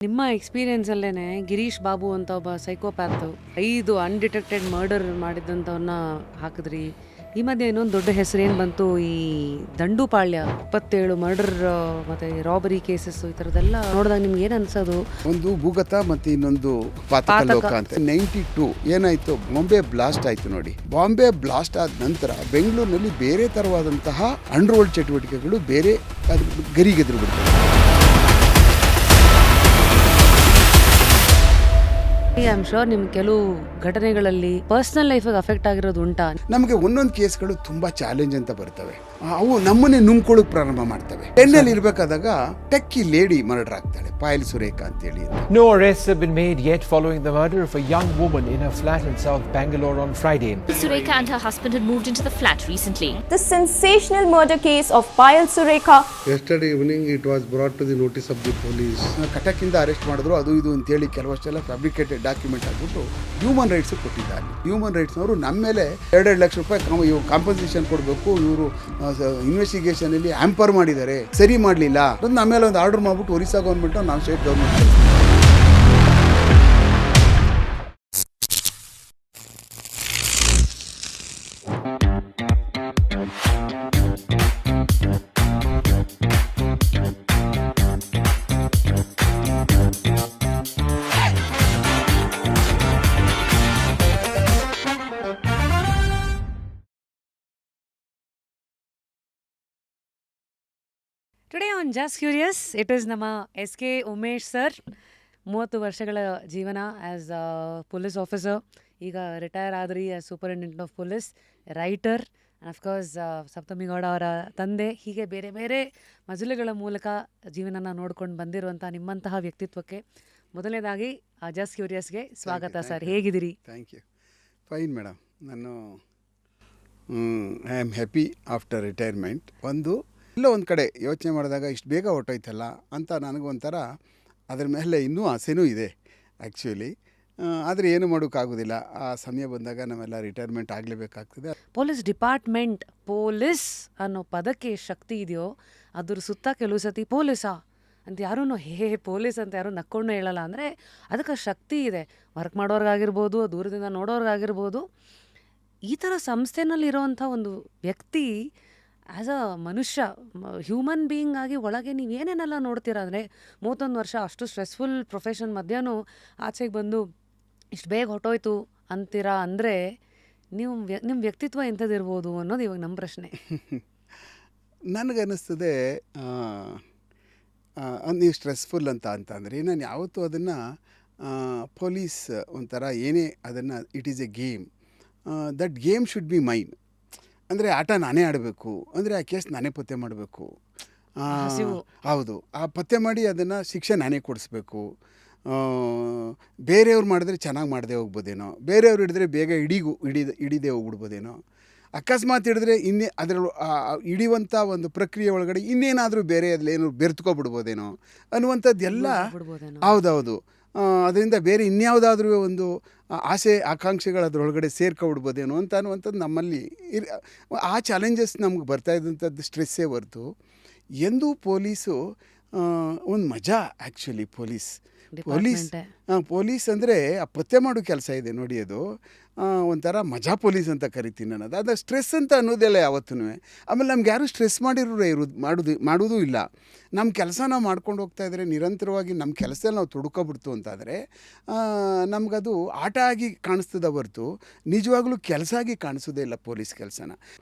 ನಿಮ್ಮ ಎಕ್ಸ್ಪೀರಿಯನ್ಸಲ್ಲೇ ಗಿರೀಶ್ ಬಾಬು ಅಂತ ಒಬ್ಬ ಸೈಕೋಪ್ಯಾತ್ 5 ಅನ್ಡಿಟೆಕ್ಟೆಡ್ ಮರ್ಡರ್ ಮಾಡಿದಂಥವನ್ನ ಹಾಕಿದ್ರಿ. ಈ ಮಧ್ಯೆ ಇನ್ನೊಂದು ದೊಡ್ಡ ಹೆಸರು ಏನು ಬಂತು, ಈ ದಂಡುಪಾಳ್ಯ 27 ಮರ್ಡರ್ ಮತ್ತೆ ರಾಬರಿ ಕೇಸಸ್, ಈ ಥರದ್ದೆಲ್ಲ ನೋಡಿದಾಗ ನಿಮ್ಗೆ ಏನು ಅನ್ಸೋದು? ಒಂದು ಭೂಗತ ಮತ್ತು ಇನ್ನೊಂದು ಪಾತಕಲೋಕ ಅಂತ. 92 ಏನಾಯಿತು, ಬಾಂಬೆ ಬ್ಲಾಸ್ಟ್ ಆಯಿತು ನೋಡಿ. ಬಾಂಬೆ ಬ್ಲಾಸ್ಟ್ ಆದ ನಂತರ ಬೆಂಗಳೂರಿನಲ್ಲಿ ಬೇರೆ ಥರವಾದಂತಹ ಅಂಡರ್ವರ್ಲ್ಡ್ ಚಟುವಟಿಕೆಗಳು ಬೇರೆ ಗರಿಗೆದ್ರು ಬಿಡ್ತವೆ. ಐ ಆಮ್ ಶೋರ್ ನಿಮ್ಮ ಕೆಲವು ಘಟನೆಗಳಲ್ಲಿ ಪರ್ಸನಲ್ ಲೈಫಿಗೆ ಅಫೆಕ್ಟ್ ಆಗಿರೋದು ಉಂಟಾ? ನಮಗೆ ಒಂದೊಂದು ಕೇಸ್ಗಳು ತುಂಬ ಚಾಲೆಂಜ್ ಅಂತ ಬರ್ತವೆ. ಅವು ನಮ್ಮನ್ನೇ ನುಂಗ್ಕೊಳ್ಳೋಕೆ ಪ್ರಾರಂಭ ಮಾಡ್ತವೆ. ಟೆನ್ನಲ್ಲಿ ಇರಬೇಕಾದಾಗ ಟೆಕ್ಕಿ ಲೇಡಿ ಮರ್ಡರ್ ಆಗ್ತಾಳೆ, ಪಾಯಲ್ ಸುರೇಖಾ ಅಂತೇಳಿ. No arrests have been made yet following the murder of a young woman in her flat in South Bangalore on Friday. Surekha and her husband had moved into the flat recently. The sensational murder case of Payal Surekha. Yesterday evening it was brought to the notice of the police. ಕಟಕಿಂದ arrest ಮಾಡಿದ್ರು, ಅದು ಇದು ಅಂತೇಳಿ ಕೆಲವಷ್ಟೆಲ್ಲ fabricated document ಆಗಿಬಿಟ್ಟು human rights ಕೊಟ್ಟಿದ್ದಾರೆ. Human ರೈಟ್ಸ್ನವರು ನಮ್ಮ ಮೇಲೆ 2 ಲಕ್ಷ ರೂಪಾಯಿ ಇವ್ರು ಕಾಂಪನ್ಸೇಷನ್ ಕೊಡಬೇಕು, ಇವರು ಇನ್ವೆಸ್ಟಿಗೇಷನ್ ಅಲ್ಲಿ ಆಂಪರ್ ಮಾಡಿದ್ದಾರೆ, ಸರಿ ಮಾಡಲಿಲ್ಲ. ನಮ್ಮ ಮೇಲೆ ಒಂದು ಆರ್ಡರ್ ಮಾಡ್ಬಿಟ್ಟು ಒರಿಸ್ಸಾ ಗೌರ್ಮೆಂಟ್, ನಾವು state government. Today on just curious it is ನಮ್ಮ SK ಉಮೇಶ್ ಸರ್. 30 ವರ್ಷಗಳ ಜೀವನ ಆ್ಯಸ್ ಅ ಪೊಲೀಸ್ ಆಫೀಸರ್, ಈಗ ರಿಟೈರ್ ಆದ್ರಿ as superintendent of police, writer, and of course Saptami Gowda ಅವರ ತಂದೆ. ಹೀಗೆ ಬೇರೆ ಬೇರೆ ಮಜಲುಗಳ ಮೂಲಕ ಜೀವನನ ನೋಡ್ಕೊಂಡು ಬಂದಿರುವಂಥ ನಿಮ್ಮಂತಹ ವ್ಯಕ್ತಿತ್ವಕ್ಕೆ ಮೊದಲನೇದಾಗಿ ಜಸ್ಟ್ ಕ್ಯೂರಿಯಸ್ಗೆ ಸ್ವಾಗತ ಸರ್. ಹೇಗಿದ್ದೀರಿ? Thank you. Fine madam. ನಾನು I am happy after retirement. ಎಲ್ಲೋ ಒಂದು ಕಡೆ ಯೋಚನೆ ಮಾಡಿದಾಗ ಇಷ್ಟು ಬೇಗ ಹೊಟ್ಟೋಯ್ತಲ್ಲ ಅಂತ ನನಗೊಂಥರ ಅದ್ರ ಮೇಲೆ ಇನ್ನೂ ಆಸೆನೂ ಇದೆ ಆ್ಯಕ್ಚುಲಿ. ಆದರೆ ಏನು ಮಾಡೋಕ್ಕಾಗೋದಿಲ್ಲ. ಆ ಸಮಯ ಬಂದಾಗ ನಾವೆಲ್ಲ ರಿಟೈರ್ಮೆಂಟ್ ಆಗಲೇಬೇಕಾಗ್ತದೆ. ಪೊಲೀಸ್ ಡಿಪಾರ್ಟ್ಮೆಂಟ್, ಪೊಲೀಸ್ ಅನ್ನೋ ಪದಕ್ಕೆ ಶಕ್ತಿ ಇದೆಯೋ, ಅದ್ರ ಸುತ್ತ ಕೆಲವು ಸತಿ ಪೊಲೀಸಾ ಅಂತ ಯಾರೂ ಪೊಲೀಸ್ ಅಂತ ಯಾರೂ ನಕ್ಕೊಂಡು ಹೇಳಲ್ಲ. ಅಂದರೆ ಅದಕ್ಕೆ ಶಕ್ತಿ ಇದೆ. ವರ್ಕ್ ಮಾಡೋರ್ಗಾಗಿರ್ಬೋದು, ದೂರದಿಂದ ನೋಡೋರ್ಗಾಗಿರ್ಬೋದು. ಈ ಥರ ಸಂಸ್ಥೆನಲ್ಲಿರೋವಂಥ ಒಂದು ವ್ಯಕ್ತಿ ಆ್ಯಸ್ ಅ ಮನುಷ್ಯ, ಹ್ಯೂಮನ್ ಬೀಯಿಂಗ್ ಆಗಿ ಒಳಗೆ ನೀವು ಏನೇನೆಲ್ಲ ನೋಡ್ತೀರಾ? ಅಂದರೆ 31 ವರ್ಷ ಅಷ್ಟು ಸ್ಟ್ರೆಸ್ಫುಲ್ ಪ್ರೊಫೆಷನ್ ಮಧ್ಯಾಹ್ನ ಆಚೆಗೆ ಬಂದು ಇಷ್ಟು ಬೇಗ ಹೊಟ್ಟೋಯ್ತು ಅಂತೀರಾ ಅಂದರೆ ನಿಮ್ಮ ವ್ಯಕ್ತಿತ್ವ ಎಂಥದ್ದಿರ್ಬೋದು ಅನ್ನೋದು ಇವಾಗ ನಮ್ಮ ಪ್ರಶ್ನೆ. ನನಗನ್ನಿಸ್ತದೆ ನೀವು ಸ್ಟ್ರೆಸ್ಫುಲ್ ಅಂತಂದರೆ ನಾನು ಯಾವತ್ತೂ ಅದನ್ನು ಪೊಲೀಸ್ ಒಂಥರ ಏನೇ ಅದನ್ನು it is A game. That game should be main. ಅಂದರೆ ಆಟ ನಾನೇ ಆಡಬೇಕು, ಅಂದರೆ ಆ ಕೇಸ್ ನಾನೇ ಪತ್ತೆ ಮಾಡಬೇಕು. ಹೌದು, ಆ ಪತ್ತೆ ಮಾಡಿ ಅದನ್ನು ಶಿಕ್ಷೆ ನಾನೇ ಕೊಡಿಸ್ಬೇಕು. ಬೇರೆಯವ್ರು ಮಾಡಿದ್ರೆ ಚೆನ್ನಾಗಿ ಮಾಡದೆ ಹೋಗ್ಬೋದೇನೋ, ಬೇರೆಯವ್ರು ಹಿಡಿದ್ರೆ ಬೇಗ ಹಿಡಿದೇ ಹೋಗ್ಬಿಡ್ಬೋದೇನೋ, ಅಕಸ್ಮಾತ್ ಹಿಡಿದ್ರೆ ಅದರ ಹಿಡಿಯುವಂಥ ಒಂದು ಪ್ರಕ್ರಿಯೆ ಒಳಗಡೆ ಇನ್ನೇನಾದರೂ ಬೇರೆ ಅದಲ್ಲೇನು ಬೆರೆತ್ಕೊಬಿಡ್ಬೋದೇನೋ ಅನ್ನುವಂಥದ್ದೆಲ್ಲ. ಹೌದೌದು. ಅದರಿಂದ ಬೇರೆ ಇನ್ಯಾವುದಾದ್ರೂ ಒಂದು ಆಸೆ ಆಕಾಂಕ್ಷೆಗಳು ಅದರೊಳಗಡೆ ಸೇರ್ಕೊಬಿಡ್ಬೋದೇನೋ ಅನ್ನುವಂಥದ್ದು ನಮ್ಮಲ್ಲಿ ಆ ಚಾಲೆಂಜಸ್ ನಮ್ಗೆ ಬರ್ತಾ ಇದ್ದಂಥದ್ದು ಸ್ಟ್ರೆಸ್ಸೇ ಹೊರ್ತು ಎಂದೂ ಪೊಲೀಸು ಒಂದು ಮಜಾ. ಆ್ಯಕ್ಚುಲಿ ಪೊಲೀಸ್ ಅಂದರೆ ಆ ಪತ್ತೆ ಮಾಡೋ ಕೆಲಸ ಇದೆ ನೋಡಿ, ಅದು ಒಂಥರ ಮಜಾ ಪೊಲೀಸ್ ಅಂತ ಕರಿತೀನಿ ನಾನು. ಅದು ಸ್ಟ್ರೆಸ್ ಅಂತ ಅನ್ನೋದಿಲ್ಲ ಯಾವತ್ತೂ. ಆಮೇಲೆ ನಮ್ಗೆ ಯಾರೂ ಸ್ಟ್ರೆಸ್ ಮಾಡೋದೂ ಇಲ್ಲ. ನಮ್ಮ ಕೆಲಸ ನಾವು ಮಾಡ್ಕೊಂಡು ಹೋಗ್ತಾಯಿದ್ರೆ, ನಿರಂತರವಾಗಿ ನಮ್ಮ ಕೆಲಸದಲ್ಲಿ ನಾವು ತೊಡ್ಕೊಬಿಡ್ತು ಅಂತಾದರೆ ನಮಗದು ಆಟ ಆಗಿ ಕಾಣಿಸ್ತದೆ ಹೊರ್ತು ನಿಜವಾಗ್ಲೂ ಕೆಲಸ ಆಗಿ ಕಾಣಿಸೋದೇ ಇಲ್ಲ ಪೊಲೀಸ್ ಕೆಲಸನ.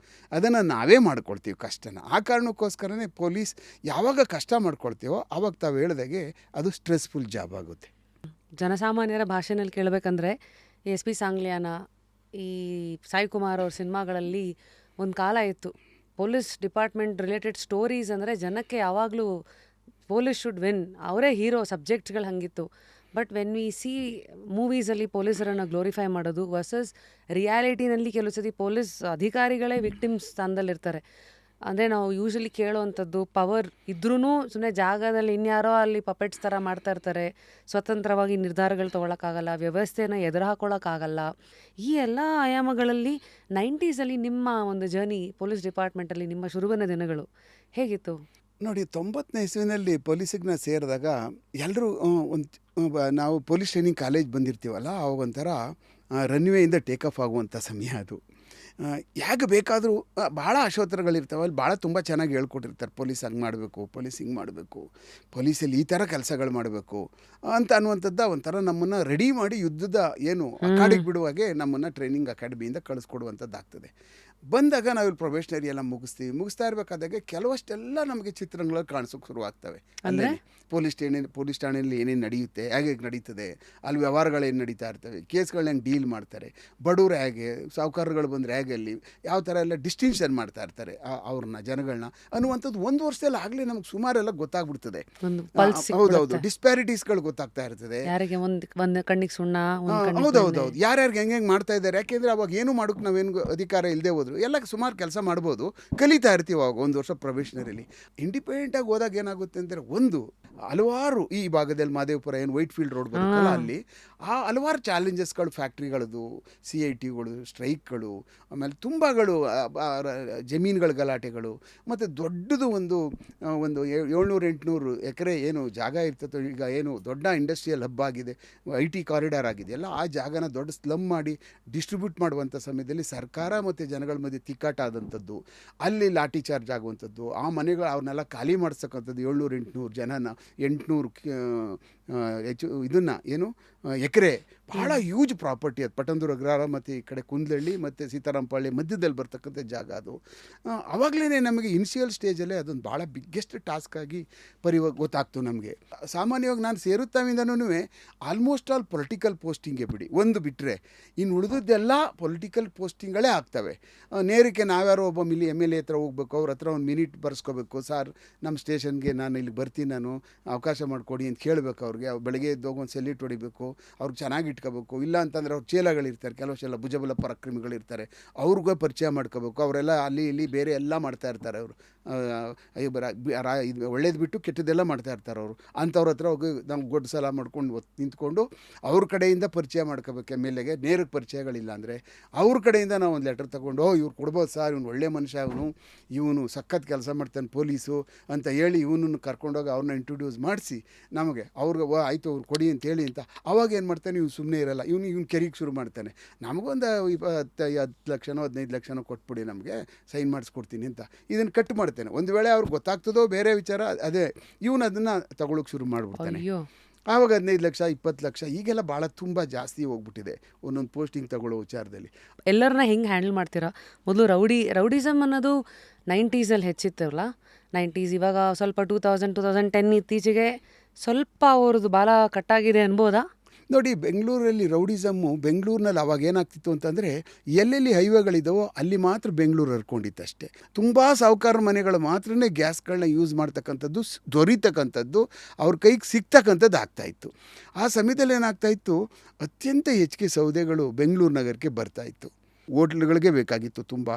ಅದನ್ನು ನಾವೇ ಮಾಡ್ಕೊಳ್ತೀವಿ ಕಷ್ಟನ. ಆ ಕಾರಣಕ್ಕೋಸ್ಕರನೇ ಪೊಲೀಸ್ ಯಾವಾಗ ಕಷ್ಟ ಮಾಡ್ಕೊಳ್ತೀವೋ ಆವಾಗ ತಾವು ಹೇಳ್ದಾಗೆ ಅದು ಸ್ಟ್ರೆಸ್ಫುಲ್ ಜಾಬ್ ಆಗುತ್ತೆ. ಜನಸಾಮಾನ್ಯರ ಭಾಷೆನಲ್ಲಿ ಕೇಳಬೇಕಂದ್ರೆ SP ಸಾಂಗ್ಲಿಯಾನ, ಈ ಸಾಯಿ ಕುಮಾರ್ ಅವ್ರ ಸಿನಿಮಾಗಳಲ್ಲಿ ಒಂದು ಕಾಲ ಇತ್ತು, ಪೊಲೀಸ್ ಡಿಪಾರ್ಟ್ಮೆಂಟ್ ರಿಲೇಟೆಡ್ ಸ್ಟೋರೀಸ್ ಅಂದರೆ ಜನಕ್ಕೆ ಯಾವಾಗಲೂ ಪೊಲೀಸ್ ಶುಡ್ ವಿನ್, ಅವರೇ ಹೀರೋ, ಸಬ್ಜೆಕ್ಟ್ಗಳು ಹಾಗಿತ್ತು. ಬಟ್ ವೆನ್ ವಿ ಸಿ ಮೂವೀಸಲ್ಲಿ ಪೊಲೀಸರನ್ನು ಗ್ಲೋರಿಫೈ ಮಾಡೋದು ವರ್ಸಸ್ ರಿಯಾಲಿಟಿನಲ್ಲಿ ಕೆಲವು ಸತಿ ಪೊಲೀಸ್ ಅಧಿಕಾರಿಗಳೇ ವಿಕ್ಟಿಮ್ಸ್ ಸ್ಥಾನದಲ್ಲಿರ್ತಾರೆ. ಅಂದರೆ ನಾವು ಯೂಶ್ವಲಿ ಕೇಳೋವಂಥದ್ದು, ಪವರ್ ಇದ್ರೂ ಸುಮ್ಮನೆ ಜಾಗದಲ್ಲಿ ಇನ್ಯಾರೋ ಅಲ್ಲಿ ಪಪೆಟ್ಸ್ ಥರ ಮಾಡ್ತಾ ಇರ್ತಾರೆ, ಸ್ವತಂತ್ರವಾಗಿ ನಿರ್ಧಾರಗಳು ತೊಗೊಳಕ್ಕಾಗಲ್ಲ, ವ್ಯವಸ್ಥೆನ ಎದುರು ಹಾಕೊಳ್ಳೋಕ್ಕಾಗಲ್ಲ. ಈ ಎಲ್ಲ ಆಯಾಮಗಳಲ್ಲಿ 90s ನಿಮ್ಮ ಒಂದು ಜರ್ನಿ ಪೊಲೀಸ್ ಡಿಪಾರ್ಟ್ಮೆಂಟಲ್ಲಿ ನಿಮ್ಮ ಶುರುವಿನ ದಿನಗಳು ಹೇಗಿತ್ತು? ನೋಡಿ 90ನೇ ಇಸ್ವಿನಲ್ಲಿ ಪೊಲೀಸಿಗೆ ನಾನು ಸೇರಿದಾಗ ಎಲ್ಲರೂ ನಾವು ಪೊಲೀಸ್ ಟ್ರೈನಿಂಗ್ ಕಾಲೇಜ್ ಬಂದಿರ್ತೀವಲ್ಲ ಆವಾಗ ಒಂಥರ ರನ್ವೇಯಿಂದ ಟೇಕ್ ಆಫ್ ಆಗುವಂಥ ಸಮಯ ಅದು. ಯಾಕೆ ಬೇಕಾದರೂ ಭಾಳ ಆಶೋತ್ತರಗಳಿರ್ತವೆ, ಅಲ್ಲಿ ಭಾಳ ತುಂಬ ಚೆನ್ನಾಗಿ ಹೇಳ್ಕೊಟ್ಟಿರ್ತಾರೆ. ಪೊಲೀಸ್ ಹಂಗೆ ಮಾಡಬೇಕು, ಪೊಲೀಸ್ ಹಿಂಗೆ ಮಾಡಬೇಕು, ಪೊಲೀಸಲ್ಲಿ ಈ ಥರ ಕೆಲಸಗಳು ಮಾಡಬೇಕು ಅಂತ ಅನ್ನುವಂಥದ್ದು ಒಂಥರ ನಮ್ಮನ್ನು ರೆಡಿ ಮಾಡಿ ಯುದ್ಧದ ಏನು ಅಕಾಡೆಗೆ ಬಿಡುವಾಗೆ ನಮ್ಮನ್ನು ಟ್ರೈನಿಂಗ್ ಅಕಾಡೆಮಿಯಿಂದ ಕಳಿಸ್ಕೊಡುವಂಥದ್ದಾಗ್ತದೆ. ಬಂದಾಗ ನಾವಿಲ್ಲಿ ಪ್ರೊಬೇಷನರಿ ಎಲ್ಲ ಮುಗಿಸ್ತಾ ಇರಬೇಕಾದಾಗ ಕೆಲವಷ್ಟೆಲ್ಲ ನಮಗೆ ಚಿತ್ರಗಳು ಕಾಣಿಸೋಕೆ ಶುರುವಾಗ್ತವೆ. ಅಂದರೆ ಪೊಲೀಸ್ ಠಾಣೆಯಲ್ಲಿ ಏನೇನು ನಡೆಯುತ್ತೆ, ಹೇಗೆ ನಡೀತದೆ, ಅಲ್ಲಿ ವ್ಯವಹಾರಗಳೇನು ನಡೀತಾ ಇರ್ತವೆ, ಕೇಸ್ಗಳನ್ನ ಹೆಂಗೆ ಡೀಲ್ ಮಾಡ್ತಾರೆ, ಬಡವ್ರು ಹೇಗೆ, ಸಾಹುಕಾರಗಳು ಬಂದರೆ ಹೇಗೆ, ಅಲ್ಲಿ ಯಾವ ಥರ ಎಲ್ಲ ಡಿಸ್ಟಿಂಕ್ಷನ್ ಮಾಡ್ತಾ ಇರ್ತಾರೆ ಅವ್ರನ್ನ ಜನಗಳನ್ನ ಅನ್ನುವಂಥದ್ದು 1 ವರ್ಷದಲ್ಲಿ ಆಗಲೇ ನಮ್ಗೆ ಸುಮಾರೆಲ್ಲ ಗೊತ್ತಾಗ್ಬಿಡ್ತದೆ. ಹೌದೌದು, ಡಿಸ್ಪ್ಯಾರಿಟೀಸ್ಗಳು ಗೊತ್ತಾಗ್ತಾ ಇರ್ತದೆ. ಯಾರಿಗೆ ಒಂದು ಕಣ್ಣಿಗೆ ಸುಣ್ಣ, ಹೌದೌದು, ಯಾರ್ಯಾರಿಗೆ ಹೆಂಗೆ ಮಾಡ್ತಾ ಇದ್ದಾರೆ. ಯಾಕೆಂದರೆ ಅವಾಗ ಏನು ಮಾಡೋಕ್ಕೆ ನಾವೇನು ಅಧಿಕಾರ ಇಲ್ಲದೆ ಹೋದ್ರು ಎಲ್ಲ ಸುಮಾರು ಕೆಲಸ ಮಾಡ್ಬೋದು, ಕಲಿತಾ ಇರ್ತೀವಿ. ಅವಾಗ 1 ವರ್ಷ ಪ್ರೊಬೇಷನರಿಲಿ ಇಂಡಿಪೆಂಡೆಂಟಾಗಿ ಹೋದಾಗ ಏನಾಗುತ್ತೆ ಅಂದರೆ ಹಲವಾರು ಈ ಭಾಗದಲ್ಲಿ ಮಾದೇವಪುರ ಏನು ವೈಟ್ ಫೀಲ್ಡ್ ರೋಡ್ ಬರುತ್ತಲ್ಲ, ಅಲ್ಲಿ ಹಲವಾರು ಚಾಲೆಂಜಸ್ಗಳು, ಫ್ಯಾಕ್ಟ್ರಿಗಳದು, CITಗಳು, ಸ್ಟ್ರೈಕ್ಗಳು, ಆಮೇಲೆ ತುಂಬಗಳು ಜಮೀನುಗಳ ಗಲಾಟೆಗಳು, ಮತ್ತು ದೊಡ್ಡದು ಒಂದು 700-800 ಎಕರೆ ಏನು ಜಾಗ ಇರ್ತದೆ. ಈಗ ಏನು ದೊಡ್ಡ ಇಂಡಸ್ಟ್ರಿಯಲ್ ಹಬ್ ಆಗಿದೆ, IT ಕಾರಿಡಾರ್ ಆಗಿದೆಯಲ್ಲ, ಆ ಜಾಗನ ದೊಡ್ಡ ಸ್ಲಮ್ ಮಾಡಿ ಡಿಸ್ಟ್ರಿಬ್ಯೂಟ್ ಮಾಡುವಂಥ ಸಮಯದಲ್ಲಿ ಸರ್ಕಾರ ಮತ್ತು ಜನಗಳ ಮಧ್ಯೆ ತಿಕ್ಕಾಟ ಆದಂಥದ್ದು, ಅಲ್ಲಿ ಲಾಠಿ ಚಾರ್ಜ್ ಆಗುವಂಥದ್ದು, ಆ ಮನೆಗಳು ಅವ್ರನ್ನೆಲ್ಲ ಖಾಲಿ ಮಾಡಿಸ್ತಕ್ಕಂಥದ್ದು. 700-800 ಜನನ 800 ಇದನ್ನು ಏನು ಎಕರೆ, ಭಾಳ ಹ್ಯೂಜ್ ಪ್ರಾಪರ್ಟಿ ಅದು. ಪಟ್ಟಂದೂರು ಅಗ್ರಹಾರ ಮತ್ತು ಈ ಕಡೆ ಕುಂದಳ್ಳಿ ಮತ್ತು ಸೀತಾರಾಮಪಾಳ್ಯ ಮಧ್ಯದಲ್ಲಿ ಬರ್ತಕ್ಕಂಥ ಜಾಗ ಅದು. ಆವಾಗಲೇ ನಮಗೆ ಇನಿಷಿಯಲ್ ಸ್ಟೇಜಲ್ಲೇ ಅದೊಂದು ಭಾಳ ಬಿಗ್ಗೆಸ್ಟ್ ಟಾಸ್ಕ್ ಆಗಿ ಗೊತ್ತಾಗ್ತು ನಮಗೆ. ಸಾಮಾನ್ಯವಾಗಿ ನಾನು ಸೇರುತ್ತಾವಿಂದನೂ ಆಲ್ಮೋಸ್ಟ್ ಆಲ್ ಪೊಲಿಟಿಕಲ್ ಪೋಸ್ಟಿಂಗೇ ಬಿಡಿ, ಒಂದು ಬಿಟ್ಟರೆ ಇನ್ನು ಉಳಿದದ್ದೆಲ್ಲ ಪೊಲಿಟಿಕಲ್ ಪೋಸ್ಟಿಂಗ್ಗಳೇ ಆಗ್ತವೆ. ನೇರಕ್ಕೆ ನಾವ್ಯಾರೋ ಒಬ್ಬ MLA ಹತ್ರ ಹೋಗ್ಬೇಕು, ಅವ್ರ ಹತ್ರ ಒಂದು ಮಿನಿಟ್ ಬರ್ಸ್ಕೋಬೇಕು, ಸರ್ ನಮ್ಮ ಸ್ಟೇಷನ್ಗೆ ನಾನು ಇಲ್ಲಿಗೆ ಬರ್ತೀನಿ, ನಾನು ಅವಕಾಶ ಮಾಡಿಕೊಡಿ ಅಂತ ಕೇಳಬೇಕು ಅವ್ರಿಗೆ. ಅವ್ರು ಬೆಳಗ್ಗೆ ಎದ್ದೋಗಿ ಒಂದು ಸೆಲ್ಯೂಟ್ ಹೊಡಿಬೇಕು, ಅವ್ರಿಗೆ ಚೆನ್ನಾಗಿ ಇಟ್ಕೋಬೇಕು. ಇಲ್ಲ ಅಂತಂದರೆ ಅವ್ರು ಚೇಲಗಳಿರ್ತಾರೆ, ಕೆಲವಷ್ಟೆಲ್ಲ ಭುಜಬಲ ಪರಾಕ್ರಮಿಗಳಿರ್ತಾರೆ, ಅವ್ರಿಗೂ ಪರಿಚಯ ಮಾಡ್ಕೋಬೇಕು. ಅವರೆಲ್ಲ ಅಲ್ಲಿ ಇಲ್ಲಿ ಬೇರೆ ಎಲ್ಲ ಮಾಡ್ತಾ ಇರ್ತಾರೆ. ಅವರು ಇದು ಒಳ್ಳೇದು ಬಿಟ್ಟು ಕೆಟ್ಟದ್ದೆಲ್ಲ ಮಾಡ್ತಾ ಇರ್ತಾರೆ ಅವರು. ಅಂಥವ್ರ ಹತ್ರ ಹೋಗಿ ನಾವು ಗೊಡ್ಡ ಸಲ ಮಾಡ್ಕೊಂಡು ನಿಂತ್ಕೊಂಡು ಅವ್ರ ಕಡೆಯಿಂದ ಪರಿಚಯ ಮಾಡ್ಕೋಬೇಕು. MLAಗೆ ನೇರಕ್ಕೆ ಪರಿಚಯಗಳಿಲ್ಲ ಅಂದರೆ ಅವ್ರ ಕಡೆಯಿಂದ ನಾವು ಒಂದು ಲೆಟರ್ ತೊಗೊಂಡು, ಇವ್ರು ಕೊಡ್ಬೋದು ಸರ್, ಇವನು ಒಳ್ಳೆ ಮನುಷ್ಯ, ಇವನು ಸಖತ್ ಕೆಲಸ ಮಾಡ್ತಾನೆ ಪೊಲೀಸು ಅಂತ ಹೇಳಿ ಇವನನ್ನು ಕರ್ಕೊಂಡೋಗಿ ಅವ್ರನ್ನ ಇಂಟ್ರೊಡ್ಯೂಸ್ ಮಾಡಿಸಿ ನಮಗೆ ಅವ್ರಿಗೆ ಆಯಿತು ಅವ್ರು ಕೊಡಿ ಅಂತೇಳಿ ಅಂತ. ಅವಾಗ ಏನು ಮಾಡ್ತಾನೆ, ಇವ್ನು ಸುಮ್ಮನೆ ಇರಲ್ಲ, ಇವನು ಕೆರಿಗೆ ಶುರು ಮಾಡ್ತಾನೆ. ನಮಗೊಂದು 10 ಲಕ್ಷನೋ 15 ಲಕ್ಷನೋ ಕೊಟ್ಬಿಡಿ, ನಮಗೆ ಸೈನ್ ಮಾಡಿಸ್ಕೊಡ್ತೀನಿ ಅಂತ ಇದನ್ನು ಕಟ್ ಮಾಡ್ತಾನೆ. ಒಂದು ವೇಳೆ ಅವ್ರಿಗೆ ಗೊತ್ತಾಗ್ತದೋ ಬೇರೆ ವಿಚಾರ, ಅದೇ ಇವನು ಅದನ್ನು ತಗೊಳ್ಳೋಕೆ ಶುರು ಮಾಡಿಬಿಡ್ತಾನೆ. ಆವಾಗ 15 ಲಕ್ಷ 20 ಲಕ್ಷ ಈಗೆಲ್ಲ ಭಾಳ ತುಂಬ ಜಾಸ್ತಿ ಹೋಗ್ಬಿಟ್ಟಿದೆ ಒಂದೊಂದು ಪೋಸ್ಟಿಂಗ್ ತಗೊಳ್ಳೋ ವಿಚಾರದಲ್ಲಿ. ಎಲ್ಲರನ್ನ ಹೆಂಗೆ ಹ್ಯಾಂಡಲ್ ಮಾಡ್ತೀರಾ? ಮೊದಲು ರೌಡಿಸಮ್ ಅನ್ನೋದು 90s ಹೆಚ್ಚಿತ್ತಲ್ಲ, 90s. ಇವಾಗ ಸ್ವಲ್ಪ 2010 ಇತ್ತೀಚೆಗೆ ಸ್ವಲ್ಪ ಅವ್ರದ್ದು ಬಾಲ ಕಟ್ಟಾಗಿದೆ ಅನ್ಬೋದಾ? ನೋಡಿ, ಬೆಂಗಳೂರಲ್ಲಿ ರೌಡಿಸಮ್ಮು, ಬೆಂಗಳೂರಿನಲ್ಲಿ ಅವಾಗ ಏನಾಗ್ತಿತ್ತು ಅಂತಂದರೆ ಎಲ್ಲೆಲ್ಲಿ ಹೈವೇಗಳಿದ್ದಾವೋ ಅಲ್ಲಿ ಮಾತ್ರ ಬೆಂಗಳೂರು ಹರ್ಕೊಂಡಿತ್ತು ಅಷ್ಟೇ. ತುಂಬ ಸಾಹುಕಾರ ಮನೆಗಳು ಮಾತ್ರನೇ ಗ್ಯಾಸ್ಗಳನ್ನ ಯೂಸ್ ಮಾಡ್ತಕ್ಕಂಥದ್ದು, ದೊರೀತಕ್ಕಂಥದ್ದು, ಅವ್ರ ಕೈಗೆ ಸಿಗ್ತಕ್ಕಂಥದ್ದು ಆಗ್ತಾಯಿತ್ತು. ಆ ಸಮಯದಲ್ಲಿ ಏನಾಗ್ತಾಯಿತ್ತು, ಅತ್ಯಂತ ಹೆಚ್ಚಿಗೆ ಸೌದೆಗಳು ಬೆಂಗಳೂರು ನಗರಕ್ಕೆ ಬರ್ತಾಯಿತ್ತು. ಹೋಟ್ಲುಗಳಿಗೆ ಬೇಕಾಗಿತ್ತು, ತುಂಬ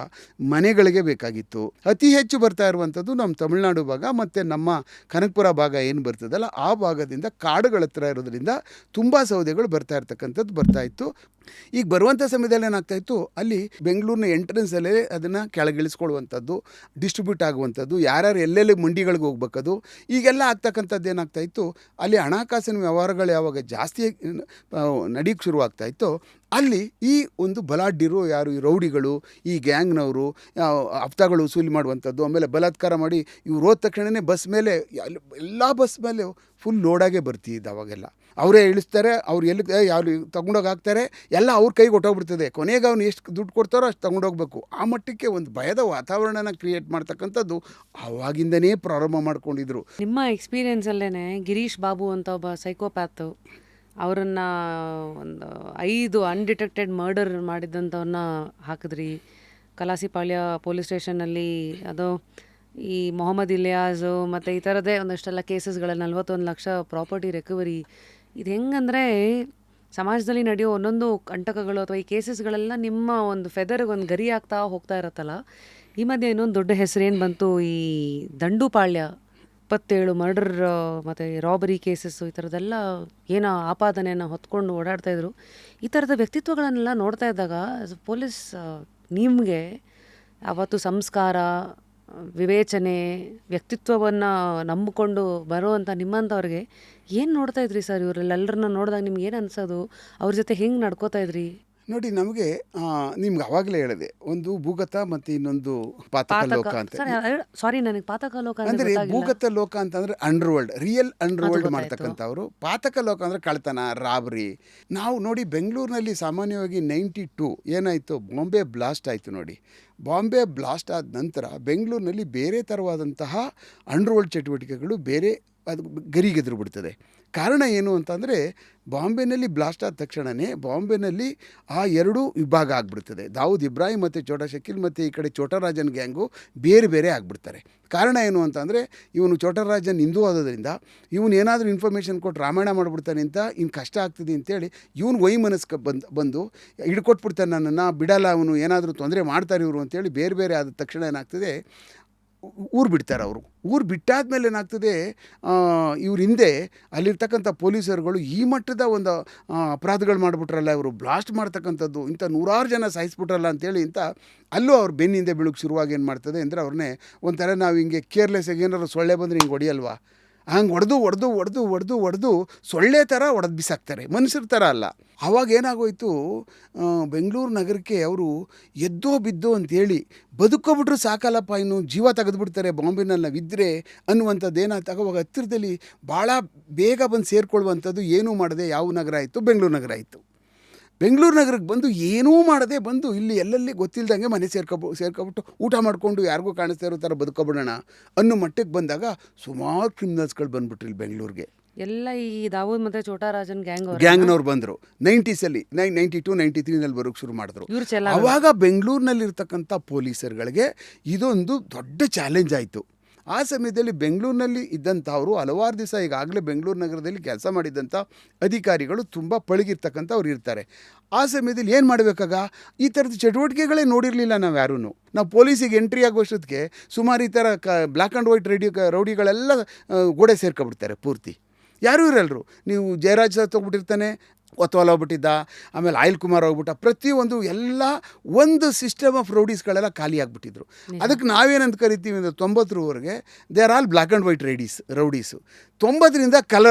ಮನೆಗಳಿಗೆ ಬೇಕಾಗಿತ್ತು. ಅತಿ ಹೆಚ್ಚು ಬರ್ತಾ ಇರುವಂಥದ್ದು ನಮ್ಮ ತಮಿಳುನಾಡು ಭಾಗ ಮತ್ತು ನಮ್ಮ ಕನಕಪುರ ಭಾಗ ಏನು ಬರ್ತದಲ್ಲ, ಆ ಭಾಗದಿಂದ ಕಾಡುಗಳ ಹತ್ರ ಇರೋದ್ರಿಂದ ತುಂಬ ಸೌದೆಗಳು ಬರ್ತಾಯಿತ್ತು. ಈಗ ಬರುವಂಥ ಸಮಯದಲ್ಲಿ ಏನಾಗ್ತಾಯಿತ್ತು, ಅಲ್ಲಿ ಬೆಂಗಳೂರಿನ ಎಂಟ್ರೆನ್ಸಲ್ಲೇ ಅದನ್ನು ಕೆಳಗಿಳಿಸ್ಕೊಳ್ಳುವಂಥದ್ದು, ಡಿಸ್ಟ್ರಿಬ್ಯೂಟ್ ಆಗುವಂಥದ್ದು, ಯಾರ್ಯಾರು ಎಲ್ಲೆಲ್ಲಿ ಮಂಡಿಗಳಿಗೆ ಹೋಗ್ಬೇಕದು, ಈಗೆಲ್ಲ ಆಗ್ತಕ್ಕಂಥದ್ದು ಏನಾಗ್ತಾಯಿತ್ತು, ಅಲ್ಲಿ ಹಣಕಾಸಿನ ವ್ಯವಹಾರಗಳು ಯಾವಾಗ ಜಾಸ್ತಿ ನಡೀಕ್ಕೆ ಶುರುವಾಗ್ತಾಯಿತ್ತು, ಅಲ್ಲಿ ಈ ಒಂದು ಬಲಾಢ್ಯರು ಯಾರು, ಈ ರೌಡಿಗಳು, ಈ ಗ್ಯಾಂಗ್ನವರು ಹಫ್ತಾಗಳು ವಸೂಲಿ ಮಾಡುವಂಥದ್ದು, ಆಮೇಲೆ ಬಲಾತ್ಕಾರ ಮಾಡಿ ಇವ್ರು ಹೋದ ತಕ್ಷಣವೇ ಬಸ್ ಮೇಲೆ ಎಲ್ಲ ಬಸ್ ಮೇಲೆ ಫುಲ್ ಲೋಡಾಗೆ ಬರ್ತಿದ್ದು. ಅವಾಗೆಲ್ಲ ಅವರೇ ಇಳಿಸ್ತಾರೆ, ಅವ್ರು ಎಲ್ಲಿ ಯಾವ ತೊಗೊಂಡೋಗಿ ಹಾಕ್ತಾರೆ, ಎಲ್ಲ ಅವ್ರ ಕೈಗೆ ಹೊಟ್ಟೋಗ್ಬಿಡ್ತದೆ. ಕೊನೆಗೆ ಅವ್ನು ಎಷ್ಟು ದುಡ್ಡು ಕೊಡ್ತಾರೋ ಅಷ್ಟು ತೊಗೊಂಡೋಗ್ಬೇಕು. ಆ ಮಟ್ಟಕ್ಕೆ ಒಂದು ಭಯದ ವಾತಾವರಣನ ಕ್ರಿಯೇಟ್ ಮಾಡ್ತಕ್ಕಂಥದ್ದು ಆವಾಗಿಂದನೇ ಪ್ರಾರಂಭ ಮಾಡ್ಕೊಂಡಿದ್ರು. ನಿಮ್ಮ ಎಕ್ಸ್ಪೀರಿಯೆನ್ಸಲ್ಲೇ ಗಿರೀಶ್ ಬಾಬು ಅಂತ ಒಬ್ಬ ಸೈಕೋಪ್ಯಾತು, ಅವರನ್ನು ಒಂದು 5 ಅನ್ಡಿಟೆಕ್ಟೆಡ್ ಮರ್ಡರ್ ಮಾಡಿದ್ದಂಥವ್ರನ್ನ ಹಾಕಿದ್ರಿ ಕಲಾಸಿಪಾಳ್ಯ ಪೊಲೀಸ್ ಸ್ಟೇಷನ್ನಲ್ಲಿ. ಅದು ಈ ಮೊಹಮ್ಮದ್ ಇಲಿಯಾಜು ಮತ್ತು ಈ ಥರದೇ ಒಂದಷ್ಟೆಲ್ಲ ಕೇಸಸ್ಗಳಲ್ಲಿ 41 ಲಕ್ಷ ಪ್ರಾಪರ್ಟಿ ರಿಕವರಿ. ಇದು ಹೆಂಗಂದರೆ ಸಮಾಜದಲ್ಲಿ ನಡೆಯೋ ಒಂದೊಂದು ಕಂಟಕಗಳು ಅಥವಾ ಈ ಕೇಸಸ್ಗಳೆಲ್ಲ ನಿಮ್ಮ ಒಂದು ಫೆದರ್ಗೆ ಒಂದು ಗರಿ ಆಗ್ತಾ ಹೋಗ್ತಾ ಇರುತ್ತಲ್ಲ. ಈ ಮಧ್ಯೆ ಇನ್ನೊಂದು ದೊಡ್ಡ ಹೆಸರು ಏನು ಬಂತು, ಈ ದಂಡುಪಾಳ್ಯ 27 ಮರ್ಡರ್ ಮತ್ತು ರಾಬರಿ ಕೇಸಸ್ಸು, ಈ ಥರದ್ದೆಲ್ಲ ಏನೋ ಆಪಾದನೆಯನ್ನು ಹೊತ್ಕೊಂಡು ಓಡಾಡ್ತಾಯಿದ್ರು. ಈ ಥರದ ವ್ಯಕ್ತಿತ್ವಗಳನ್ನೆಲ್ಲ ನೋಡ್ತಾ ಇದ್ದಾಗ ಪೊಲೀಸ್ ನಿಮಗೆ ಅವತ್ತು ಸಂಸ್ಕಾರ ವಿವೇಚನೆ, ವ್ಯಕ್ತಿತ್ವವನ್ನು ನಂಬಿಕೊಂಡು ಬರುವಂಥ ನಿಮ್ಮಂಥವ್ರಿಗೆ ಏನು ನೋಡ್ತಾ ಇದ್ರಿ ಸರ್? ಇವರೆಲ್ಲರನ್ನ ನೋಡಿದಾಗ ನಿಮ್ಗೆ ಏನು ಅನ್ಸೋದು? ಅವ್ರ ಜೊತೆ ಹೆಂಗೆ ನಡ್ಕೋತಾ ಇದ್ರಿ? ನೋಡಿ, ನಮಗೆ ನಿಮ್ಗೆ ಆವಾಗಲೇ ಹೇಳಿದೆ, ಒಂದು ಭೂಗತ ಮತ್ತು ಇನ್ನೊಂದು ಪಾತಕ ಲೋಕ ಅಂತ. ಸಾರಿ, ನನಗೆ ಪಾತಕ ಲೋಕ ಅಂದರೆ ಭೂಗತ ಲೋಕ ಅಂತಂದರೆ ಅಂಡರ್ವರ್ಲ್ಡ್, ರಿಯಲ್ ಅಂಡರ್ವರ್ಲ್ಡ್ ಮಾಡ್ತಕ್ಕಂಥವ್ರು. ಪಾತಕ ಲೋಕ ಅಂದರೆ ಕಳ್ತನ, ರಾಬರಿ. ನಾವು ನೋಡಿ ಬೆಂಗಳೂರಿನಲ್ಲಿ ಸಾಮಾನ್ಯವಾಗಿ 92 ಏನಾಯಿತು, ಬಾಂಬೆ ಬ್ಲಾಸ್ಟ್ ಆಯಿತು ನೋಡಿ. ಬಾಂಬೆ ಬ್ಲಾಸ್ಟ್ ಆದ ನಂತರ ಬೆಂಗಳೂರಿನಲ್ಲಿ ಬೇರೆ ಥರವಾದಂತಹ ಅಂಡರ್ವರ್ಲ್ಡ್ ಚಟುವಟಿಕೆಗಳು ಬೇರೆ ಅದು ಗರಿಗೆದ್ರು ಬಿಡ್ತದೆ. ಕಾರಣ ಏನು ಅಂತಂದರೆ, ಬಾಂಬೆನಲ್ಲಿ ಬ್ಲಾಸ್ಟ್ ಆದ ತಕ್ಷಣವೇ ಬಾಂಬೆನಲ್ಲಿ ಆ 2 ವಿಭಾಗ ಆಗಿಬಿಡ್ತದೆ. ದಾವೂದ್ ಇಬ್ರಾಹಿಂ ಮತ್ತು ಛೋಟಾ ಶಕೀಲ್ ಮತ್ತು ಈ ಕಡೆ ಛೋಟರಾಜನ್ ಗ್ಯಾಂಗು ಬೇರೆ ಬೇರೆ ಆಗಿಬಿಡ್ತಾರೆ. ಕಾರಣ ಏನು ಅಂತಂದರೆ, ಇವನು ಛೋಟರಾಜನ್ ಹಿಂದೂ ಆಗೋದ್ರಿಂದ ಇವನು ಏನಾದರೂ ಇನ್ಫಾರ್ಮೇಷನ್ ಕೊಟ್ಟು ರಾಮಾಯಣ ಮಾಡಿಬಿಡ್ತಾನೆ ಅಂತ, ಇನ್ನು ಕಷ್ಟ ಆಗ್ತದೆ ಅಂತೇಳಿ ಇವನು ವೈಮನಸ್ಕ ಬಂದು ಹಿಡ್ಕೊಟ್ಬಿಡ್ತಾನೆ, ನನ್ನನ್ನು ಬಿಡಲ್ಲ, ಅವನು ಏನಾದರೂ ತೊಂದರೆ ಮಾಡ್ತಾರೆ ಇವರು ಅಂತೇಳಿ ಬೇರೆ ಬೇರೆ ಆದ ತಕ್ಷಣ ಏನಾಗ್ತದೆ, ಊರು ಬಿಡ್ತಾರೆ ಅವರು. ಊರು ಬಿಟ್ಟಾದ್ಮೇಲೆ ಏನಾಗ್ತದೆ, ಇವ್ರ ಹಿಂದೆ ಅಲ್ಲಿರ್ತಕ್ಕಂಥ ಪೊಲೀಸರುಗಳು ಈ ಮಟ್ಟದ ಒಂದು ಅಪರಾಧಗಳು ಮಾಡಿಬಿಟ್ರಲ್ಲ, ಇವರು ಬ್ಲಾಸ್ಟ್ ಮಾಡ್ತಕ್ಕಂಥದ್ದು, ಇಂಥ 100 ಜನ ಸಾಯಿಸ್ಬಿಟ್ರಲ್ಲ ಅಂತೇಳಿ ಅಂತ ಅಲ್ಲೂ ಅವ್ರು ಬೆನ್ನಿಂದ ಬೀಳಕ್ಕೆ ಶುರುವಾಗಿ ಏನು ಮಾಡ್ತದೆ ಅಂದರೆ, ಅವ್ರನ್ನೇ ಒಂಥರ ನಾವು ಹಿಂಗೆ ಕೇರ್ಲೆಸ್ಸಾಗಿ ಏನಾದ್ರು ಸೊಳ್ಳೆ ಬಂದರೆ ಹಿಂಗೆ ಹೊಡಿಯಲ್ವಾ, ಹಂಗೆ ಹೊಡೆದು ಸೊಳ್ಳೆ ಥರ ಹೊಡೆದು ಬಿಸಾಕ್ತಾರೆ, ಮನುಷ್ಯರ ಥರ ಅಲ್ಲ. ಆವಾಗ ಏನಾಗೋಯ್ತು, ಬೆಂಗಳೂರು ನಗರಕ್ಕೆ ಅವರು ಎದ್ದೋ ಬಿದ್ದೋ ಅಂತೇಳಿ ಬದುಕೋಬಿಟ್ರು ಸಾಕಲ್ಲಪ್ಪ, ಇನ್ನು ಜೀವ ತೆಗೆದುಬಿಡ್ತಾರೆ ಬಾಂಬೆನಲ್ಲಿ ನಾವಿದ್ದರೆ ಅನ್ನುವಂಥದ್ದು ಏನಾಯ್ತು. ಆವಾಗ ಹತ್ತಿರದಲ್ಲಿ ಭಾಳ ಬೇಗ ಬಂದು ಸೇರಿಕೊಳ್ಳುವಂಥದ್ದು ಏನೂ ಮಾಡದೆ ಯಾವ ನಗರ ಆಯಿತು, ಬೆಂಗಳೂರು ನಗರ ಆಯಿತು. ಬೆಂಗಳೂರು ನಗರಕ್ಕೆ ಬಂದು ಏನೂ ಮಾಡದೆ ಬಂದು ಇಲ್ಲಿ ಎಲ್ಲೆಲ್ಲಿ ಗೊತ್ತಿಲ್ಲದಂಗೆ ಮನೆ ಸೇರ್ಕೊಬಿಟ್ಟು ಊಟ ಮಾಡಿಕೊಂಡು ಯಾರಿಗೂ ಕಾಣಿಸ್ತಾ ಇರೋ ಥರ ಬದುಕೊಬಿಡೋಣ ಅನ್ನೋ ಮಟ್ಟಕ್ಕೆ ಬಂದಾಗ ಸುಮಾರು ಕ್ರಿಮಿನಲ್ಸ್ಗಳು ಬಂದ್ಬಿಟ್ರು ಇಲ್ಲಿ ಬೆಂಗಳೂರಿಗೆ. ಎಲ್ಲ ಈ ದಾವೂದ್ ಮತ್ತು ಛೋಟರಾಜನ್ ಗ್ಯಾಂಗ್ನವ್ರು ಬಂದರು 90sಲ್ಲಿ, 92, 93ನಲ್ಲಿ ಬರೋಕ್ಕೆ ಶುರು ಮಾಡಿದ್ರು. ಆವಾಗ ಬೆಂಗಳೂರಿನಲ್ಲಿರ್ತಕ್ಕಂಥ ಪೊಲೀಸರುಗಳಿಗೆ ಇದೊಂದು ದೊಡ್ಡ ಚಾಲೆಂಜ್ ಆಯಿತು. ಆ ಸಮಯದಲ್ಲಿ ಬೆಂಗಳೂರಿನಲ್ಲಿ ಇದ್ದಂಥವರು ಹಲವಾರು ದಿವಸ ಈಗಾಗಲೇ ಬೆಂಗಳೂರು ನಗರದಲ್ಲಿ ಕೆಲಸ ಮಾಡಿದ್ದಂಥ ಅಧಿಕಾರಿಗಳು ತುಂಬ ಪಳಗಿರ್ತಕ್ಕಂಥವ್ರು ಇರ್ತಾರೆ. ಆ ಸಮಯದಲ್ಲಿ ಏನು ಮಾಡಬೇಕಾಗ, ಈ ಥರದ ಚಟುವಟಿಕೆಗಳೇ ನೋಡಿರಲಿಲ್ಲ ನಾವು ಯಾರೂ. ನಾವು ಪೊಲೀಸಿಗೆ ಎಂಟ್ರಿ ಆಗೋಷ್ಟೊತ್ತಿಗೆ ಸುಮಾರು ಈ ಥರ ಬ್ಲ್ಯಾಕ್ ಆ್ಯಂಡ್ ವೈಟ್ ರೌಡಿಗಳೆಲ್ಲ ಗೋಡೆ ಸೇರ್ಕೊಬಿಡ್ತಾರೆ ಪೂರ್ತಿ. ಯಾರೂ ಇರಲ್ರು. ನೀವು ಜಯರಾಜ್ ಸರ್ ತೊಗೊಬಿಟ್ಟಿರ್ತಾನೆ, ಒತ್ತವಾಲ ಹೋಗ್ಬಿಟ್ಟಿದ್ದ, ಆಮೇಲೆ ಆಯಿಲ್ ಕುಮಾರ್ ಹೋಗ್ಬಿಟ್ಟ, ಪ್ರತಿಯೊಂದು ಎಲ್ಲ ಒಂದು ಸಿಸ್ಟಮ್ ಆಫ್ ರೌಡೀಸ್ಗಳೆಲ್ಲ ಖಾಲಿ ಆಗಿಬಿಟ್ಟಿದ್ರು. ಅದಕ್ಕೆ ನಾವೇನಂತ ಕರಿತೀವಿ ಅಂದರೆ 90ರವರೆಗೆ they are all black and white rowdies. 90ರಿಂದ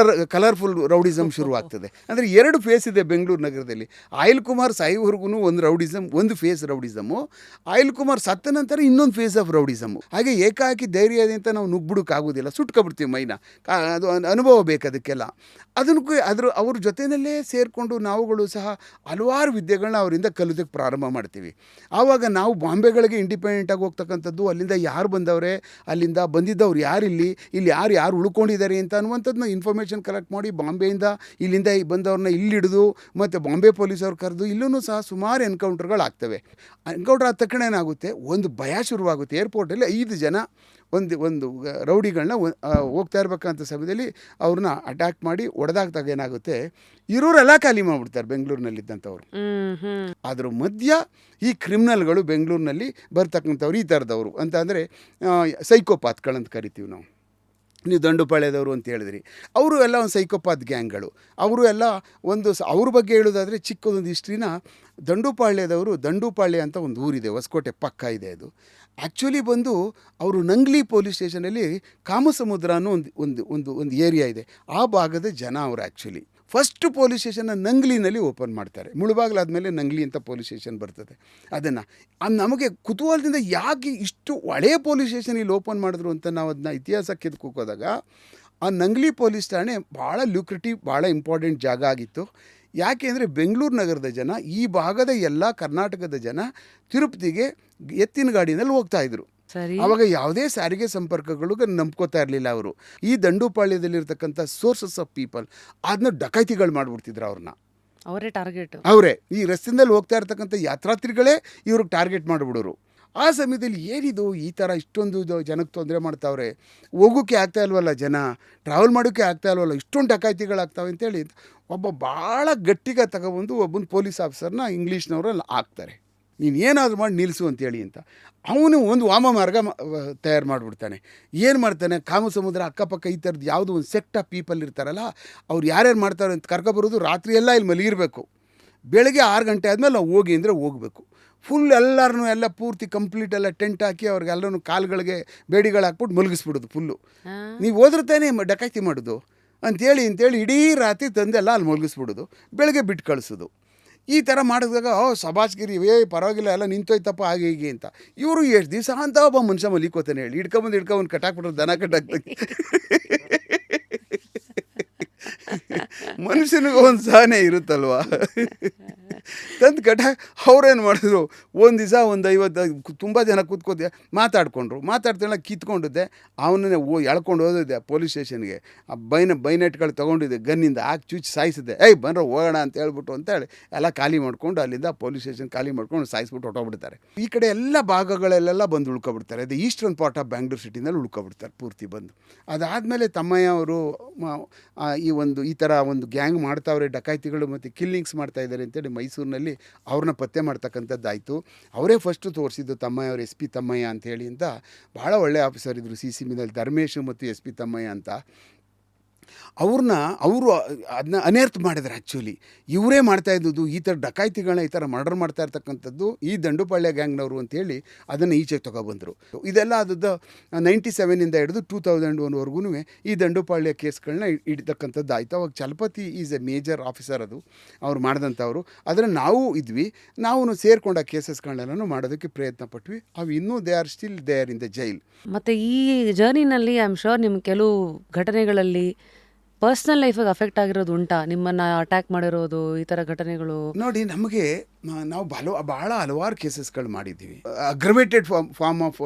ಕಲರ್ಫುಲ್ ರೌಡಿಸಮ್ ಶುರುವಾಗ್ತದೆ. ಅಂದರೆ 2 ಫೇಸ್ ಇದೆ ಬೆಂಗಳೂರು ನಗರದಲ್ಲಿ. ಆಯಿಲ್ ಕುಮಾರ್ ಸಾಯುವವರೆಗೂ ಒಂದು ರೌಡಿಸಮ್, ಒಂದು ಫೇಸ್ ರೌಡಿಸಮ್ಮು. ಆಯಿಲ್ ಕುಮಾರ್ ಸತ್ತ ನಂತರ ಇನ್ನೊಂದು ಫೇಸ್ ಆಫ್ ರೌಡಿಸಮ್ಮು. ಹಾಗೆ ಏಕಾಕಿ ಧೈರ್ಯ ಅಂತ ನಾವು ನುಗ್ಬಿಡೋಕ್ಕಾಗೋದಿಲ್ಲ, ಸುಟ್ಕೊಬಿಡ್ತೀವಿ ಮೈನ. ಅದು ಅನುಭವ ಬೇಕು ಅದಕ್ಕೆಲ್ಲ. ಅದನ್ನು ಅವ್ರ ಜೊತೆಯಲ್ಲೇ ಸೇರಿಕೊಂಡು ನಾವುಗಳು ಸಹ ಹಲವಾರು ವಿದ್ಯೆಗಳನ್ನ ಅವರಿಂದ ಕಲಿಯೋದಕ್ಕೆ ಪ್ರಾರಂಭ ಮಾಡ್ತೀವಿ. ಆವಾಗ ನಾವು ಬಾಂಬೆಗಳಿಗೆ ಇಂಡಿಪೆಂಡೆಂಟಾಗಿ ಹೋಗ್ತಕ್ಕಂಥದ್ದು, ಅಲ್ಲಿಂದ ಯಾರು ಬಂದವ್ರೆ, ಅಲ್ಲಿಂದ ಬಂದಿದ್ದವ್ರು ಯಾರಿಲ್ಲಿ, ಇಲ್ಲಿ ಯಾರು ಉಳ್ಕೊಂಡಿದ್ದಾರೆ ಅಂತ ಅನ್ನುವಂಥದ್ದನ್ನ ಇನ್ಫಾರ್ಮೇಷನ್ ಕಲೆಕ್ಟ್ ಮಾಡಿ ಬಾಂಬೆಯಿಂದ ಇಲ್ಲಿಂದ ಬಂದವ್ರನ್ನ ಇಲ್ಲಿ ಹಿಡಿದು ಮತ್ತು ಬಾಂಬೆ ಪೊಲೀಸವ್ರು ಕರೆದು ಇಲ್ಲೂ ಸಹ ಸುಮಾರು ಎನ್ಕೌಂಟರ್ಗಳಾಗ್ತವೆ. ಎನ್ಕೌಂಟರ್ ಆದ ತಕ್ಷಣ ಏನಾಗುತ್ತೆ, ಒಂದು ಭಯ ಶುರುವಾಗುತ್ತೆ. ಏರ್ಪೋರ್ಟಲ್ಲಿ 5 ಜನ ಒಂದು ರೌಡಿಗಳನ್ನ ಹೋಗ್ತಾ ಇರ್ಬೇಕಂತ ಸಮಯದಲ್ಲಿ ಅವ್ರನ್ನ ಅಟ್ಯಾಕ್ ಮಾಡಿ ಹೊಡೆದಾಗ್ದಾಗ ಏನಾಗುತ್ತೆ, ಇರೋರೆಲ್ಲ ಖಾಲಿ ಮಾಡಿಬಿಡ್ತಾರೆ ಬೆಂಗಳೂರಿನಲ್ಲಿದ್ದಂಥವ್ರು. ಅದ್ರ ಮಧ್ಯ ಈ ಕ್ರಿಮಿನಲ್ಗಳು ಬೆಂಗಳೂರಿನಲ್ಲಿ ಬರ್ತಕ್ಕಂಥವ್ರು ಈ ಥರದವರು ಅಂತ ಅಂದರೆ ಸೈಕೋಪಾತ್ಗಳಂತ ಕರಿತೀವಿ ನಾವು. ನೀವು ದಂಡುಪಾಳ್ಯದವರು ಅಂತ ಹೇಳಿದ್ರಿ, ಅವರು ಎಲ್ಲ ಒಂದು ಸೈಕೋಪಾತ್ ಗ್ಯಾಂಗ್ಗಳು. ಅವರು ಎಲ್ಲ ಅವ್ರ ಬಗ್ಗೆ ಹೇಳೋದಾದರೆ ಚಿಕ್ಕದೊಂದು ಹಿಸ್ಟ್ರಿನ, ದಂಡುಪಾಳ್ಯ ಅಂತ ಒಂದು ಊರಿದೆ, ಹೊಸಕೋಟೆ ಪಕ್ಕ ಇದೆ. ಅದು ಆ್ಯಕ್ಚುಲಿ ಬಂದು ಅವರು ನಂಗ್ಲಿ ಪೊಲೀಸ್ ಸ್ಟೇಷನಲ್ಲಿ ಕಾಮಸಮುದ್ರ ಅನ್ನೋ ಒಂದು ಏರಿಯಾ ಇದೆ, ಆ ಭಾಗದ ಜನ ಅವರು. ಆ್ಯಕ್ಚುಲಿ ಫಸ್ಟ್ ಪೊಲೀಸ್ ಸ್ಟೇಷನ್ನ ನಂಗ್ಲಿನಲ್ಲಿ ಓಪನ್ ಮಾಡ್ತಾರೆ. ಮುಳುಬಾಗ್ಲಾದ್ಮೇಲೆ ನಂಗ್ಲಿ ಅಂತ ಪೊಲೀಸ್ ಸ್ಟೇಷನ್ ಬರ್ತದೆ. ಅದನ್ನು ನಮಗೆ ಕುತೂಹಲದಿಂದ ಯಾಕೆ ಇಷ್ಟು ಹಳೆಯ ಪೊಲೀಸ್ ಸ್ಟೇಷನ್ ಇಲ್ಲಿ ಓಪನ್ ಮಾಡಿದ್ರು ಅಂತ ನಾವು ಅದನ್ನ ಇತಿಹಾಸಕ್ಕೆ ಎತ್ಕೋದಾಗ, ಆ ನಂಗ್ಲಿ ಪೊಲೀಸ್ ಠಾಣೆ ಭಾಳ ಲ್ಯೂಕ್ರೇಟಿವ್, ಭಾಳ ಇಂಪಾರ್ಟೆಂಟ್ ಜಾಗ ಆಗಿತ್ತು. ಯಾಕೆ ಅಂದರೆ ಬೆಂಗಳೂರು ನಗರದ ಜನ, ಈ ಭಾಗದ ಎಲ್ಲ ಕರ್ನಾಟಕದ ಜನ ತಿರುಪತಿಗೆ ಎತ್ತಿನ ಗಾಡಿನಲ್ಲಿ ಹೋಗ್ತಾಯಿದ್ರು. ಆವಾಗ ಯಾವುದೇ ಸಾರಿಗೆ ಸಂಪರ್ಕಗಳು ನಂಬ್ಕೋತಾ ಇರಲಿಲ್ಲ ಅವರು. ಈ ದಂಡುಪಾಳ್ಯದಲ್ಲಿರ್ತಕ್ಕಂಥ ಸೋರ್ಸಸ್ ಆಫ್ ಪೀಪಲ್ ಅದನ್ನ ಡಕೈತಿಗಳು ಮಾಡಿಬಿಡ್ತಿದ್ರು ಅವ್ರನ್ನ. ಅವರೇ ಈ ರಸ್ತೆಯಲ್ಲಿ ಹೋಗ್ತಾ ಇರ್ತಕ್ಕಂಥ ಯಾತ್ರಾರ್ಥಿಗಳೇ ಇವ್ರಿಗೆ ಟಾರ್ಗೆಟ್ ಮಾಡಿಬಿಡೋರು. ಆ ಸಮಯದಲ್ಲಿ ಏನಿದು ಈ ಥರ ಇಷ್ಟೊಂದು ಜನಕ್ಕೆ ತೊಂದರೆ ಮಾಡ್ತಾವ್ರೆ, ಹೋಗೋಕ್ಕೆ ಆಗ್ತಾ ಇಲ್ವಲ್ಲ, ಜನ ಟ್ರಾವೆಲ್ ಮಾಡೋಕ್ಕೆ ಆಗ್ತಾ ಇಲ್ವಲ್ಲ, ಇಷ್ಟೊಂದು ಡಕಾಯಿತಿಗಳಾಗ್ತಾವೆ ಅಂತೇಳಿ ಒಬ್ಬ ಭಾಳ ಗಟ್ಟಿಗೆ ತಗೊಬಂದು ಒಬ್ಬನ ಪೊಲೀಸ್ ಆಫೀಸರ್ನ ಇಂಗ್ಲೀಷ್ನವರಲ್ಲಿ ಹಾಕ್ತಾರೆ. ನೀನು ಏನಾದರೂ ಮಾಡಿ ನಿಲ್ಲಿಸು ಅಂತೇಳಿ ಅಂತ. ಅವನು ಒಂದು ವಾಮ ಮಾರ್ಗ ತಯಾರು ಮಾಡಿಬಿಡ್ತಾನೆ. ಏನು ಮಾಡ್ತಾನೆ, ಕಾಮಸಮುದ್ರ ಅಕ್ಕಪಕ್ಕ ಈ ಥರದ್ದು ಯಾವುದೋ ಒಂದು ಸೆಕ್ಟ್ ಆಫ್ ಪೀಪಲ್ ಇರ್ತಾರಲ್ಲ, ಅವ್ರು ಯಾರ್ಯಾರು ಮಾಡ್ತಾರೆ ಅಂತ ಕರ್ಕೊಬರೋದು. ರಾತ್ರಿ ಎಲ್ಲ ಇಲ್ಲಿ ಮಲಗಿರಬೇಕು, ಬೆಳಗ್ಗೆ 6 ಗಂಟೆ ಆದಮೇಲೆ ನಾವು ಹೋಗಿ ಅಂದರೆ ಹೋಗಬೇಕು. ಫುಲ್ ಎಲ್ಲರನ್ನೂ ಎಲ್ಲ ಪೂರ್ತಿ ಕಂಪ್ಲೀಟ್ ಎಲ್ಲ ಟೆಂಟ್ ಹಾಕಿ ಅವ್ರಿಗೆಲ್ಲರೂ ಕಾಲುಗಳಿಗೆ ಬೇಡಿಗಳು ಹಾಕ್ಬಿಟ್ಟು ಮಲಗಿಸ್ಬಿಡೋದು ಫುಲ್ಲು. ನೀವು ಹೋದ್ರೆ ತಾನೇ ಡಕಾಯ್ತಿ ಮಾಡೋದು ಅಂತೇಳಿ ಇಡೀ ರಾತ್ರಿ ತಂದೆಲ್ಲ ಅಲ್ಲಿ ಮಲಗಿಸ್ಬಿಡೋದು, ಬೆಳಗ್ಗೆ ಬಿಟ್ಟು ಕಳಿಸೋದು. ಈ ಥರ ಮಾಡಿದಾಗ ಸಭಾಸ್ಗಿರಿ ಪರವಾಗಿಲ್ಲ ಎಲ್ಲ ನಿಂತೋಯ್ತಪ್ಪ ಹಾಗೆ ಹೀಗೆ ಅಂತ. ಇವರು ಎಷ್ಟು ದಿವಸ ಅಂತ ಒಬ್ಬ ಮನುಷ್ಯ ಮಲಿಕೋತಾನೆ ಹೇಳಿ, ಹಿಡ್ಕೊಂಬಂದು ಕಟ್ಟಾಕ್ಬಿಟ್ರು, ದನ ಕಟ್ಟಾಕ್ಲಿಕ್ಕೆ. ಮನುಷ್ಯನಿಗೆ ಒಂದು ಸಹನೆ ಇರುತ್ತಲ್ವ. ತಂದು ಅವ್ರೇನು ಮಾಡಿದ್ರು, ಒಂದು ದಿವಸ ಒಂದು 50 ತುಂಬ ಜನ ಕೂತ್ಕೋದೆ ಮಾತಾಡ್ಕೊಂಡ್ರು. ಮಾತಾಡ್ತಾಳೆ ಕಿತ್ಕೊಂಡಿದ್ದೆ, ಅವನನ್ನೇ ಎಳ್ಕೊಂಡು ಹೋದಿದ್ದೆ ಪೊಲೀಸ್ ಸ್ಟೇಷನ್ಗೆ. ಆ ಬೈನೆಟ್ಗಳು ತೊಗೊಂಡಿದ್ದೆ, ಗನ್ನಿಂದ ಹಾಕಿ ಚುಚ್ಚಿ ಸಾಯಿಸಿದ್ದೆ. ಬಂದ್ರೆ ಹೋಗೋಣ ಅಂತ ಹೇಳ್ಬಿಟ್ಟು ಅಂತೇಳಿ ಎಲ್ಲ ಖಾಲಿ ಮಾಡ್ಕೊಂಡು ಅಲ್ಲಿಂದ ಪೊಲೀಸ್ ಸ್ಟೇಷನ್ ಖಾಲಿ ಮಾಡ್ಕೊಂಡು ಸಾಯಿಸ್ಬಿಟ್ಟು ಹೊಟ್ಟೋಗ್ಬಿಡ್ತಾರೆ. ಈ ಕಡೆ ಎಲ್ಲ ಭಾಗಗಳಲ್ಲೆಲ್ಲ ಬಂದು ಉಳ್ಕೊಬಿಡ್ತಾರೆ. ಅದು ಈಸ್ಟರ್ನ್ ಪಾರ್ಟ್ ಆಫ್ ಬ್ಯಾಂಗ್ಳೂರ್ ಸಿಟಿನಲ್ಲಿ ಉಳ್ಕೊಬಿಡ್ತಾರೆ ಪೂರ್ತಿ ಬಂದು. ಅದಾದಮೇಲೆ ತಮ್ಮಯ್ಯ ಅವರು ಈ ಥರ ಒಂದು ಗ್ಯಾಂಗ್ ಮಾಡ್ತಾವ್ರೆ, ಡಕಾಯ್ತಿಗಳು ಮತ್ತು ಕಿಲ್ಲಿಂಗ್ಸ್ ಮಾಡ್ತಾಯಿದ್ದಾರೆ ಅಂತೇಳಿ ಮೈಸೂರಿನಲ್ಲಿ ಅವ್ರನ್ನ ಪತ್ತೆ ಮಾಡ್ತಕ್ಕಂಥದ್ದಾಯಿತು. ಅವರೇ ಫಸ್ಟು ತೋರಿಸಿದ್ದು ತಮ್ಮಯ್ಯ ಅವರು, SP ತಮ್ಮಯ್ಯ ಅಂಥೇಳಿ ಅಂತ. ಭಾಳ ಒಳ್ಳೆಯ ಆಫೀಸರ್ ಇದ್ದರು CCBನಲ್ಲಿ, ಧರ್ಮೇಶ್ ಮತ್ತು SP ತಮ್ಮಯ್ಯ ಅಂತ. ಅವರು ಅದನ್ನ ಅನೇರ್ತ್ ಮಾಡಿದ್ರು. ಆ್ಯಕ್ಚುಲಿ ಇವರೇ ಮಾಡ್ತಾಯಿದ್ದು ಈ ಥರ ಡಕಾಯ್ತಿಗಳನ್ನ ಈ ಥರ ಮರ್ಡರ್ ಮಾಡ್ತಾ ಇರ್ತಕ್ಕಂಥದ್ದು ಈ ದಂಡುಪಾಳ್ಯ ಗ್ಯಾಂಗ್ನವರು ಅಂತೇಳಿ ಅದನ್ನು ಈಚೆಗೆ ತೊಗೊಬಂದರು. ಇದೆಲ್ಲ ಆದದ್ದು 97 ಹಿಡಿದು 2001ವರೆಗೂ ಈ ದಂಡುಪಾಳ್ಯ ಕೇಸ್ಗಳನ್ನ ಹಿಡಿತಕ್ಕಂಥದ್ದು ಆಯಿತು. ಅವಾಗ Chalapathi is A major officer, ಅದು ಅವ್ರು ಮಾಡಿದಂಥವ್ರು. ಆದರೆ ನಾವು ಇದ್ವಿ, ನಾವು ಸೇರ್ಕೊಂಡ ಕೇಸಸ್ಗಳನ್ನೆಲ್ಲನೂ ಮಾಡೋದಕ್ಕೆ ಪ್ರಯತ್ನ ಪಟ್ವಿ. ಅವು ಇನ್ನೂ they are still there in the jail. ಮತ್ತು ಈ ಜರ್ನಿನಲ್ಲಿ ಐ ಆಮ್ ಶೋರ್ ನಿಮ್ಮ ಕೆಲವು ಘಟನೆಗಳಲ್ಲಿ ಪರ್ಸ್ನಲ್ ಲೈಫಿಗೆ ಅಫೆಕ್ಟ್ ಆಗಿರೋದು ಉಂಟಾ? ನಿಮ್ಮನ್ನು ಅಟ್ಯಾಕ್ ಮಾಡಿರೋದು, ಈ ಥರ ಘಟನೆಗಳು? ನೋಡಿ, ನಮಗೆ ನಾವು ಭಾಳ ಹಲವಾರು ಕೇಸಸ್ಗಳು ಮಾಡಿದ್ದೀವಿ. ಅಗ್ರವೇಟೆಡ್ ಫಾರ್ಮ್ ಆಫ್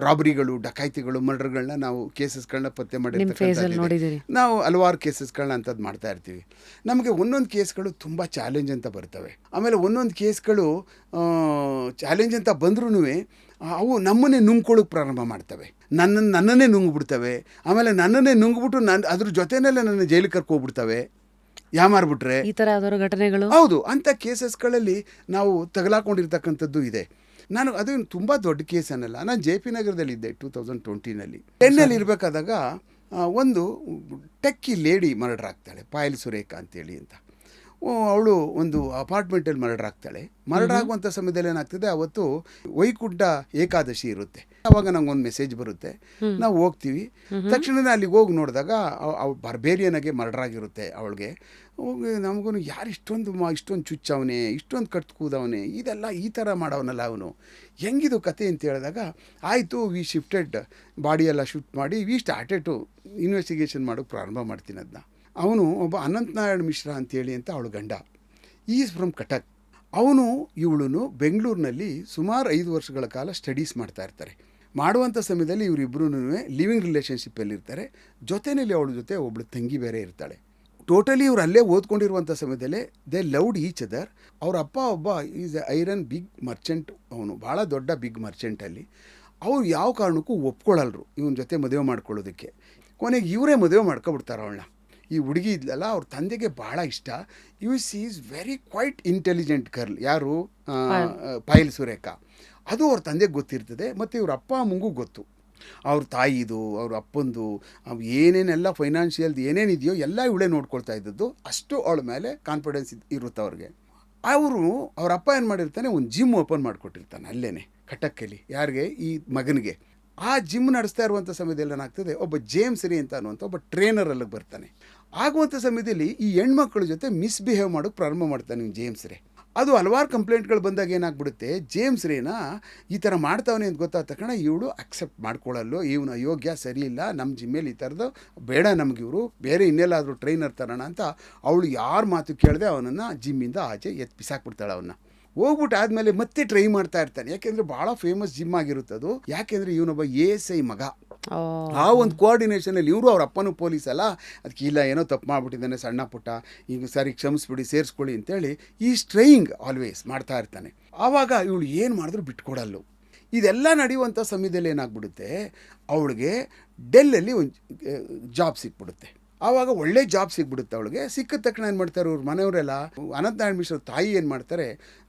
ರಾಬರಿಗಳು, ಡಕಾಯ್ತಿಗಳು, ಮರ್ಡರ್ಗಳನ್ನ ನಾವು ಕೇಸಸ್ಗಳನ್ನ ಪತ್ತೆ ಮಾಡಿದ್ದೀವಿ. ನಾವು ಹಲವಾರು ಕೇಸಸ್ಗಳನ್ನ ಅಂಥದ್ದು ಮಾಡ್ತಾ ಇರ್ತೀವಿ. ನಮಗೆ ಒಂದೊಂದು ಕೇಸ್ಗಳು ತುಂಬ ಚಾಲೆಂಜ್ ಅಂತ ಬರ್ತವೆ. ಆಮೇಲೆ ಒಂದೊಂದು ಕೇಸ್ಗಳು ಚಾಲೆಂಜ್ ಅಂತ ಬಂದ್ರೂ ಅವು ನಮ್ಮನ್ನೇ ನುಂಗ್ಕೊಳ್ಳೋಕೆ ಪ್ರಾರಂಭ ಮಾಡ್ತವೆ, ನನ್ನನ್ನೇ ನುಂಗ್ಬಿಡ್ತವೆ. ಆಮೇಲೆ ನನ್ನನ್ನೇ ನುಂಗ್ಬಿಟ್ಟು ಅದ್ರ ಜೊತೆಯಲ್ಲೇ ನನ್ನ ಜೈಲಿಗೆ ಕರ್ಕೊಬಿಡ್ತವೆ, ಯಾಮಾರ್ಬಿಟ್ರೆ. ಈ ಥರ ಯಾವ್ದಾದ್ರು ಘಟನೆಗಳು? ಹೌದು, ಅಂಥ ಕೇಸಸ್ಗಳಲ್ಲಿ ನಾವು ತಗಲಾಕೊಂಡಿರ್ತಕ್ಕಂಥದ್ದು ಇದೆ. ಅದು ತುಂಬ ದೊಡ್ಡ ಕೇಸ್ ಅನ್ನಲ್ಲ. ನಾನು JP ನಗರದಲ್ಲಿದ್ದೆ 2020ನಲ್ಲಿ. 10ನಲ್ಲಿ ಇರಬೇಕಾದಾಗ ಒಂದು ಟೆಕ್ಕಿ ಲೇಡಿ ಮರ್ಡರ್ ಆಗ್ತಾಳೆ, ಪಾಯಲ್ ಸುರೇಖಾ ಅಂತೇಳಿ ಅಂತ. ಅವಳು ಒಂದು ಅಪಾರ್ಟ್ಮೆಂಟಲ್ಲಿ ಮರ್ಡರ್ ಆಗ್ತಾಳೆ. ಮರ್ಡರ್ ಆಗುವಂಥ ಸಮಯದಲ್ಲಿ ಏನಾಗ್ತದೆ, ಅವತ್ತು ವೈಕುಂಠ ಏಕಾದಶಿ ಇರುತ್ತೆ. ಆವಾಗ ನಂಗೊಂದು ಮೆಸೇಜ್ ಬರುತ್ತೆ, ನಾವು ಹೋಗ್ತೀವಿ. ತಕ್ಷಣವೇ ಅಲ್ಲಿಗೆ ಹೋಗಿ ನೋಡಿದಾಗ ಅವಳು ಬರ್ಬೇರಿಯನಾಗೆ ಮರ್ಡರ್ ಆಗಿರುತ್ತೆ. ಅವಳಿಗೆ ಹೋಗಿ ನಮಗೂ ಯಾರು ಇಷ್ಟೊಂದು ಚುಚ್ಚವನೇ, ಇಷ್ಟೊಂದು ಕಟ್ ಕೂದವನೇ, ಇದೆಲ್ಲ ಈ ಥರ ಮಾಡವನಲ್ಲ ಅವನು, ಹೆಂಗಿದು ಕತೆ ಅಂತ ಹೇಳಿದಾಗ, ಆಯಿತು ವಿ ಶಿಫ್ಟೆಡ್, ಬಾಡಿಯೆಲ್ಲ ಶಿಫ್ಟ್ ಮಾಡಿ ವಿ ಸ್ಟಾರ್ಟೆಡ್ ಟು ಇನ್ವೆಸ್ಟಿಗೇಷನ್ ಮಾಡೋಕ್ಕೆ ಪ್ರಾರಂಭ ಮಾಡ್ತೀನಿ ಅದನ್ನ. ಅವನು ಒಬ್ಬ ಅನಂತನಾರಾಯಣ್ ಮಿಶ್ರಾ ಅಂತೇಳಿ ಅಂತ ಅವಳು ಗಂಡ, ಈಸ್ ಫ್ರಮ್ ಕಟಕ್. ಅವನು ಇವಳು ಬೆಂಗಳೂರಿನಲ್ಲಿ ಸುಮಾರು 5 ವರ್ಷಗಳ ಕಾಲ ಸ್ಟಡೀಸ್ ಮಾಡ್ತಾ ಇರ್ತಾರೆ. ಮಾಡುವಂಥ ಸಮಯದಲ್ಲಿ ಇವರಿಬ್ಬರೂ ಲಿವಿಂಗ್ ರಿಲೇಷನ್ಶಿಪ್ಪಲ್ಲಿರ್ತಾರೆ. ಜೊತೆಯಲ್ಲಿ ಅವಳ ಜೊತೆ ಒಬ್ಬಳು ತಂಗಿ ಬೇರೆ ಇರ್ತಾಳೆ. ಟೋಟಲಿ ಇವ್ರು ಅಲ್ಲೇ ಓದ್ಕೊಂಡಿರುವಂಥ ಸಮಯದಲ್ಲೇ ದೇ ಲವ್ಡ್ ಈಚ್ ಅದರ್. ಅವ್ರ ಅಪ್ಪ ಒಬ್ಬ ಈಸ್ ಐರನ್ ಬಿಗ್ ಮರ್ಚೆಂಟ್, ಅವನು ಭಾಳ ದೊಡ್ಡ ಬಿಗ್ ಮರ್ಚೆಂಟಲ್ಲಿ. ಅವ್ರು ಯಾವ ಕಾರಣಕ್ಕೂ ಒಪ್ಕೊಳ್ಳಲ್ರು ಇವನ ಜೊತೆ ಮದುವೆ ಮಾಡ್ಕೊಳ್ಳೋದಕ್ಕೆ. ಕೊನೆಗೆ ಇವರೇ ಮದುವೆ ಮಾಡ್ಕೊಬಿಡ್ತಾರೆ ಅವಳನ್ನ. ಈ ಹುಡುಗಿ ಇದ್ಲಲ್ಲ, ಅವ್ರ ತಂದೆಗೆ ಭಾಳ ಇಷ್ಟ. She is very quite intelligent girl. ಯಾರು? ಪಾಯಲ್ ಸುರೇಖಾ. ಅದು ಅವ್ರ ತಂದೆಗೆ ಗೊತ್ತಿರ್ತದೆ, ಮತ್ತು ಇವ್ರ ಅಪ್ಪ ಅಮ್ಮಂಗೂ ಗೊತ್ತು. ಅವ್ರ ತಾಯಿದು, ಅವ್ರ ಅಪ್ಪಂದು, ಏನೇನೆಲ್ಲ ಫೈನಾನ್ಷಿಯಲ್ದು ಏನೇನಿದೆಯೋ ಎಲ್ಲ ಇವಳೇ ನೋಡ್ಕೊಳ್ತಾ ಇದ್ದದ್ದು. ಅಷ್ಟು ಅವಳ ಮೇಲೆ ಕಾನ್ಫಿಡೆನ್ಸ್ ಇರುತ್ತೆ ಅವ್ರಿಗೆ. ಅವ್ರ ಅಪ್ಪ ಏನು ಮಾಡಿರ್ತಾನೆ, ಒಂದು ಜಿಮ್ ಓಪನ್ ಮಾಡಿಕೊಟ್ಟಿರ್ತಾನೆ ಅಲ್ಲೇ ಕಟಕ್ಕಲ್ಲಿ. ಯಾರಿಗೆ? ಈ ಮಗನಿಗೆ. ಆ ಜಿಮ್ ನಡೆಸ್ತಾ ಇರುವಂಥ ಸಮಯದಲ್ಲಿ ಏನಾಗ್ತದೆ, ಒಬ್ಬ ಜೇಮ್ಸ್ ರೀ ಅಂತ ಅನ್ನುವಂಥ ಒಬ್ಬ ಟ್ರೈನರ್ ಅಲ್ಲಿಗೆ ಬರ್ತಾನೆ. ಆಗುವಂಥ ಸಮಯದಲ್ಲಿ ಈ ಹೆಣ್ಮಕ್ಳ ಜೊತೆ ಮಿಸ್ಬಿಹೇವ್ ಮಾಡೋಕ್ಕೆ ಪ್ರಾರಂಭ ಮಾಡ್ತಾನೆ ಜೇಮ್ಸ್ ರೇ. ಅದು ಹಲವಾರು ಕಂಪ್ಲೇಂಟ್ಗಳು ಬಂದಾಗ ಏನಾಗ್ಬಿಡುತ್ತೆ, ಜೇಮ್ಸ್ ರೇನ ಈ ಥರ ಮಾಡ್ತಾವನೆ ಅಂತ ಗೊತ್ತಾದ ತಕ್ಷಣ ಇವಳು ಅಕ್ಸೆಪ್ಟ್ ಮಾಡ್ಕೊಳ್ಳಲ್ಲೋ, ಇವನು ಅಯೋಗ್ಯ, ಸರಿ ಇಲ್ಲ, ನಮ್ಮ ಜಿಮ್ಮೇಲೆ ಈ ಥರದ್ದು ಬೇಡ, ನಮ್ಗೆ ಇವರು ಬೇರೆ ಇನ್ನೆಲ್ಲಾದರೂ ಟ್ರೈನರ್ ತರೋಣ ಅಂತ ಅವಳು ಯಾರ ಮಾತು ಕೇಳದೆ ಅವನನ್ನು ಜಿಮ್ಮಿಂದ ಆಚೆ ಬಿಸಾಕ್ಬಿಡ್ತಾಳೆ. ಅವನ್ನ ಹೋಗ್ಬಿಟ್ಟು ಆದಮೇಲೆ ಮತ್ತೆ ಟ್ರೈ ಮಾಡ್ತಾ ಇರ್ತಾನೆ. ಯಾಕೆಂದರೆ ಭಾಳ ಫೇಮಸ್ ಜಿಮ್ ಆಗಿರುತ್ತದು. ಯಾಕೆಂದರೆ ಇವನೊಬ್ಬ ASI ಮಗ. ಆ ಒಂದು ಕೋಆರ್ಡಿನೇಷನಲ್ಲಿ ಇವರು ಅವ್ರ ಅಪ್ಪನೂ ಪೊಲೀಸ್ ಅಲ್ಲ, ಅದಕ್ಕೆ ಇಲ್ಲ ಏನೋ ತಪ್ಪು ಮಾಡಿಬಿಟ್ಟಿದ್ದಾನೆ ಸಣ್ಣ ಪುಟ್ಟ, ಈಗ ಸರಿ ಕ್ಷಮಿಸ್ಬಿಡಿ, ಸೇರಿಸ್ಕೊಳ್ಳಿ ಅಂತೇಳಿ ಈ ಸ್ಟ್ರೈಯಿಂಗ್ ಆಲ್ವೇಸ್ ಮಾಡ್ತಾ ಇರ್ತಾನೆ. ಆವಾಗ ಇವಳು ಏನು ಮಾಡಿದ್ರು ಬಿಟ್ಕೊಡಲ್ಲು. ಇದೆಲ್ಲ ನಡೆಯುವಂಥ ಸಮಯದಲ್ಲಿ ಏನಾಗ್ಬಿಡುತ್ತೆ, ಅವಳಿಗೆ ಡೆಲ್ಲಲ್ಲಿ ಒಂದು ಜಾಬ್ ಸಿಕ್ಬಿಡುತ್ತೆ. ಆವಾಗ ಒಳ್ಳೆ ಜಾಬ್ ಸಿಗ್ಬಿಡುತ್ತೆ ಅವಳಿಗೆ. ಸಿಕ್ಕಿದ ತಕ್ಷಣ ಏನು ಮಾಡ್ತಾರೆ ಅವ್ರ ಮನೆಯವರೆಲ್ಲ, ಅನಂತನಾರಾಯಣ್ ಮಿಶ್ರ ತಾಯಿ ಏನು ಮಾಡ್ತಾರೆ,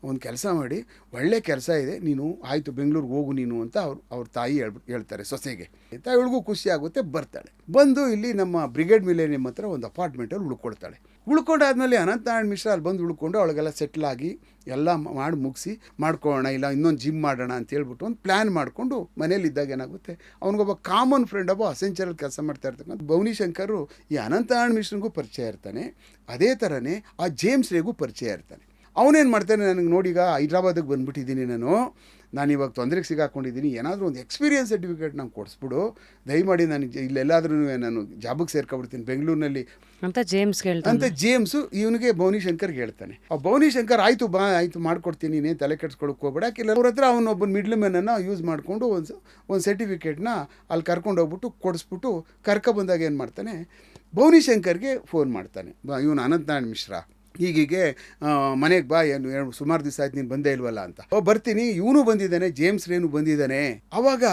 ಒಂದು ಕೆಲಸ ಮಾಡಿ, ಒಳ್ಳೆ ಕೆಲಸ ಇದೆ, ನೀನು ಆಯಿತು ಬೆಂಗಳೂರಿಗೆ ಹೋಗು ನೀನು ಅಂತ ಅವ್ರ ತಾಯಿ ಹೇಳ್ತಾರೆ ಸೊಸೆಗೆ ಅಂತ. ಇವಳಿಗೂ ಖುಷಿ ಆಗುತ್ತೆ, ಬರ್ತಾಳೆ. ಬಂದು ಇಲ್ಲಿ ನಮ್ಮ ಬ್ರಿಗೇಡ್ ಮಿಲೇನಿಯಂ ಹತ್ರ ಒಂದು ಅಪಾರ್ಟ್ಮೆಂಟಲ್ಲಿ ಉಳ್ಕೊಳ್ತಾಳೆ. ಉಳ್ಕೊಂಡಾದ್ಮೇಲೆ ಅನಂತನಾರಾಯಣ್ ಮಿಶ್ರಾ ಅಲ್ಲಿ ಬಂದು ಉಳ್ಕೊಂಡು ಅವಳಿಗೆಲ್ಲ ಸೆಟ್ಲಾಗಿ ಎಲ್ಲ ಮಾಡಿ ಮುಗಿಸಿ ಮಾಡ್ಕೊಳ್ಳೋಣ, ಇಲ್ಲ ಇನ್ನೊಂದು ಜಿಮ್ ಮಾಡೋಣ ಅಂತ ಹೇಳ್ಬಿಟ್ಟು ಒಂದು ಪ್ಲ್ಯಾನ್ ಮಾಡಿಕೊಂಡು ಮನೇಲಿದ್ದಾಗ ಏನಾಗುತ್ತೆ, ಅವನಿಗೊಬ್ಬ ಕಾಮನ್ ಫ್ರೆಂಡ್ ಒಬ್ಬ ಅಸೆಂಚರಲ್ಲಿ ಕೆಲಸ ಮಾಡ್ತಾ ಇರ್ತಕ್ಕಂಥ ಭವಾನಿಶಂಕರು ಈ ಅನಂತನಾರಾಯಣ್ ಮಿಶ್ರನಿಗೂ ಪರಿಚಯ ಇರ್ತಾನೆ. ಅದೇ ಥರನೇ ಆ ಜೇಮ್ಸ್ ರೇಗೂ ಪರಿಚಯ ಇರ್ತಾನೆ. ಅವನೇನು ಮಾಡ್ತಾನೆ, ನನಗೆ ನೋಡಿ ಈಗ ಹೈದ್ರಾಬಾದಿಗೆ ಬಂದುಬಿಟ್ಟಿದ್ದೀನಿ, ನಾನು ಇವಾಗ ತೊಂದರೆಗೆ ಸಿಗಾಕೊಂಡಿದ್ದೀನಿ, ಏನಾದರೂ ಒಂದು ಎಕ್ಸ್ಪೀರಿಯನ್ಸ್ ಸರ್ಟಿಫಿಕೇಟ್ ನಂಗೆ ಕೊಡಿಸ್ಬಿಡು ದಯಮಾಡಿ, ನಾನು ಇಲ್ಲೆಲ್ಲಾದ್ರೂ ನಾನು ಜಾಬಿಗೆ ಸೇರ್ಕೊಬಿಡ್ತೀನಿ ಬೆಂಗಳೂರಿನಲ್ಲಿ ಅಂತ ಜೇಮ್ಸ್ ಹೇಳ್ತಾನೆ. ಅಂತ ಜೇಮ್ಸು ಇವನಿಗೆ ಭವಾನಿಶಂಕರ್ಗೆ ಹೇಳ್ತಾನೆ. ಆ ಭವಾನಿಶಂಕರ್ ಆಯಿತು ಬಾ ಆಯಿತು ಮಾಡ್ಕೊಡ್ತೀನಿ, ನೀನೇನು ತಲೆ ಕೆಡ್ಸ್ಕೊಳಕ್ಕೆ ಹೋಗ್ಬೇಡ. ಯಾಕೆಲ್ಲ ಅವ್ರ ಹತ್ರ ಅವನೊಬ್ಬನ ಮಿಡ್ಲ್ ಮ್ಯಾನನ್ನು ಯೂಸ್ ಮಾಡಿಕೊಂಡು ಒಂದು ಸರ್ಟಿಫಿಕೇಟ್ನ ಅಲ್ಲಿ ಕರ್ಕೊಂಡು ಹೋಗ್ಬಿಟ್ಟು ಕೊಡಿಸ್ಬಿಟ್ಟು ಕರ್ಕೊಬಂದಾಗ ಏನು ಮಾಡ್ತಾನೆ, ಭವಾನಿಶಂಕರ್ಗೆ ಫೋನ್ ಮಾಡ್ತಾನೆ, ಇವನು ಅನಂತನಾರಾಯಣ್ ಮಿಶ್ರಾ ಹೀಗೀಗೆ ಮನೆಗೆ ಬಾ, ಏನು ಸುಮಾರು ದಿವಸ ಆಯ್ತು ನೀನು ಬಂದೇ ಇಲ್ವಲ್ಲ ಅಂತ. ಬರ್ತೀನಿ, ಇವನು ಬಂದಿದ್ದಾನೆ, ಜೇಮ್ಸ್ ರೇನು ಬಂದಿದ್ದಾನೆ. ಅವಾಗ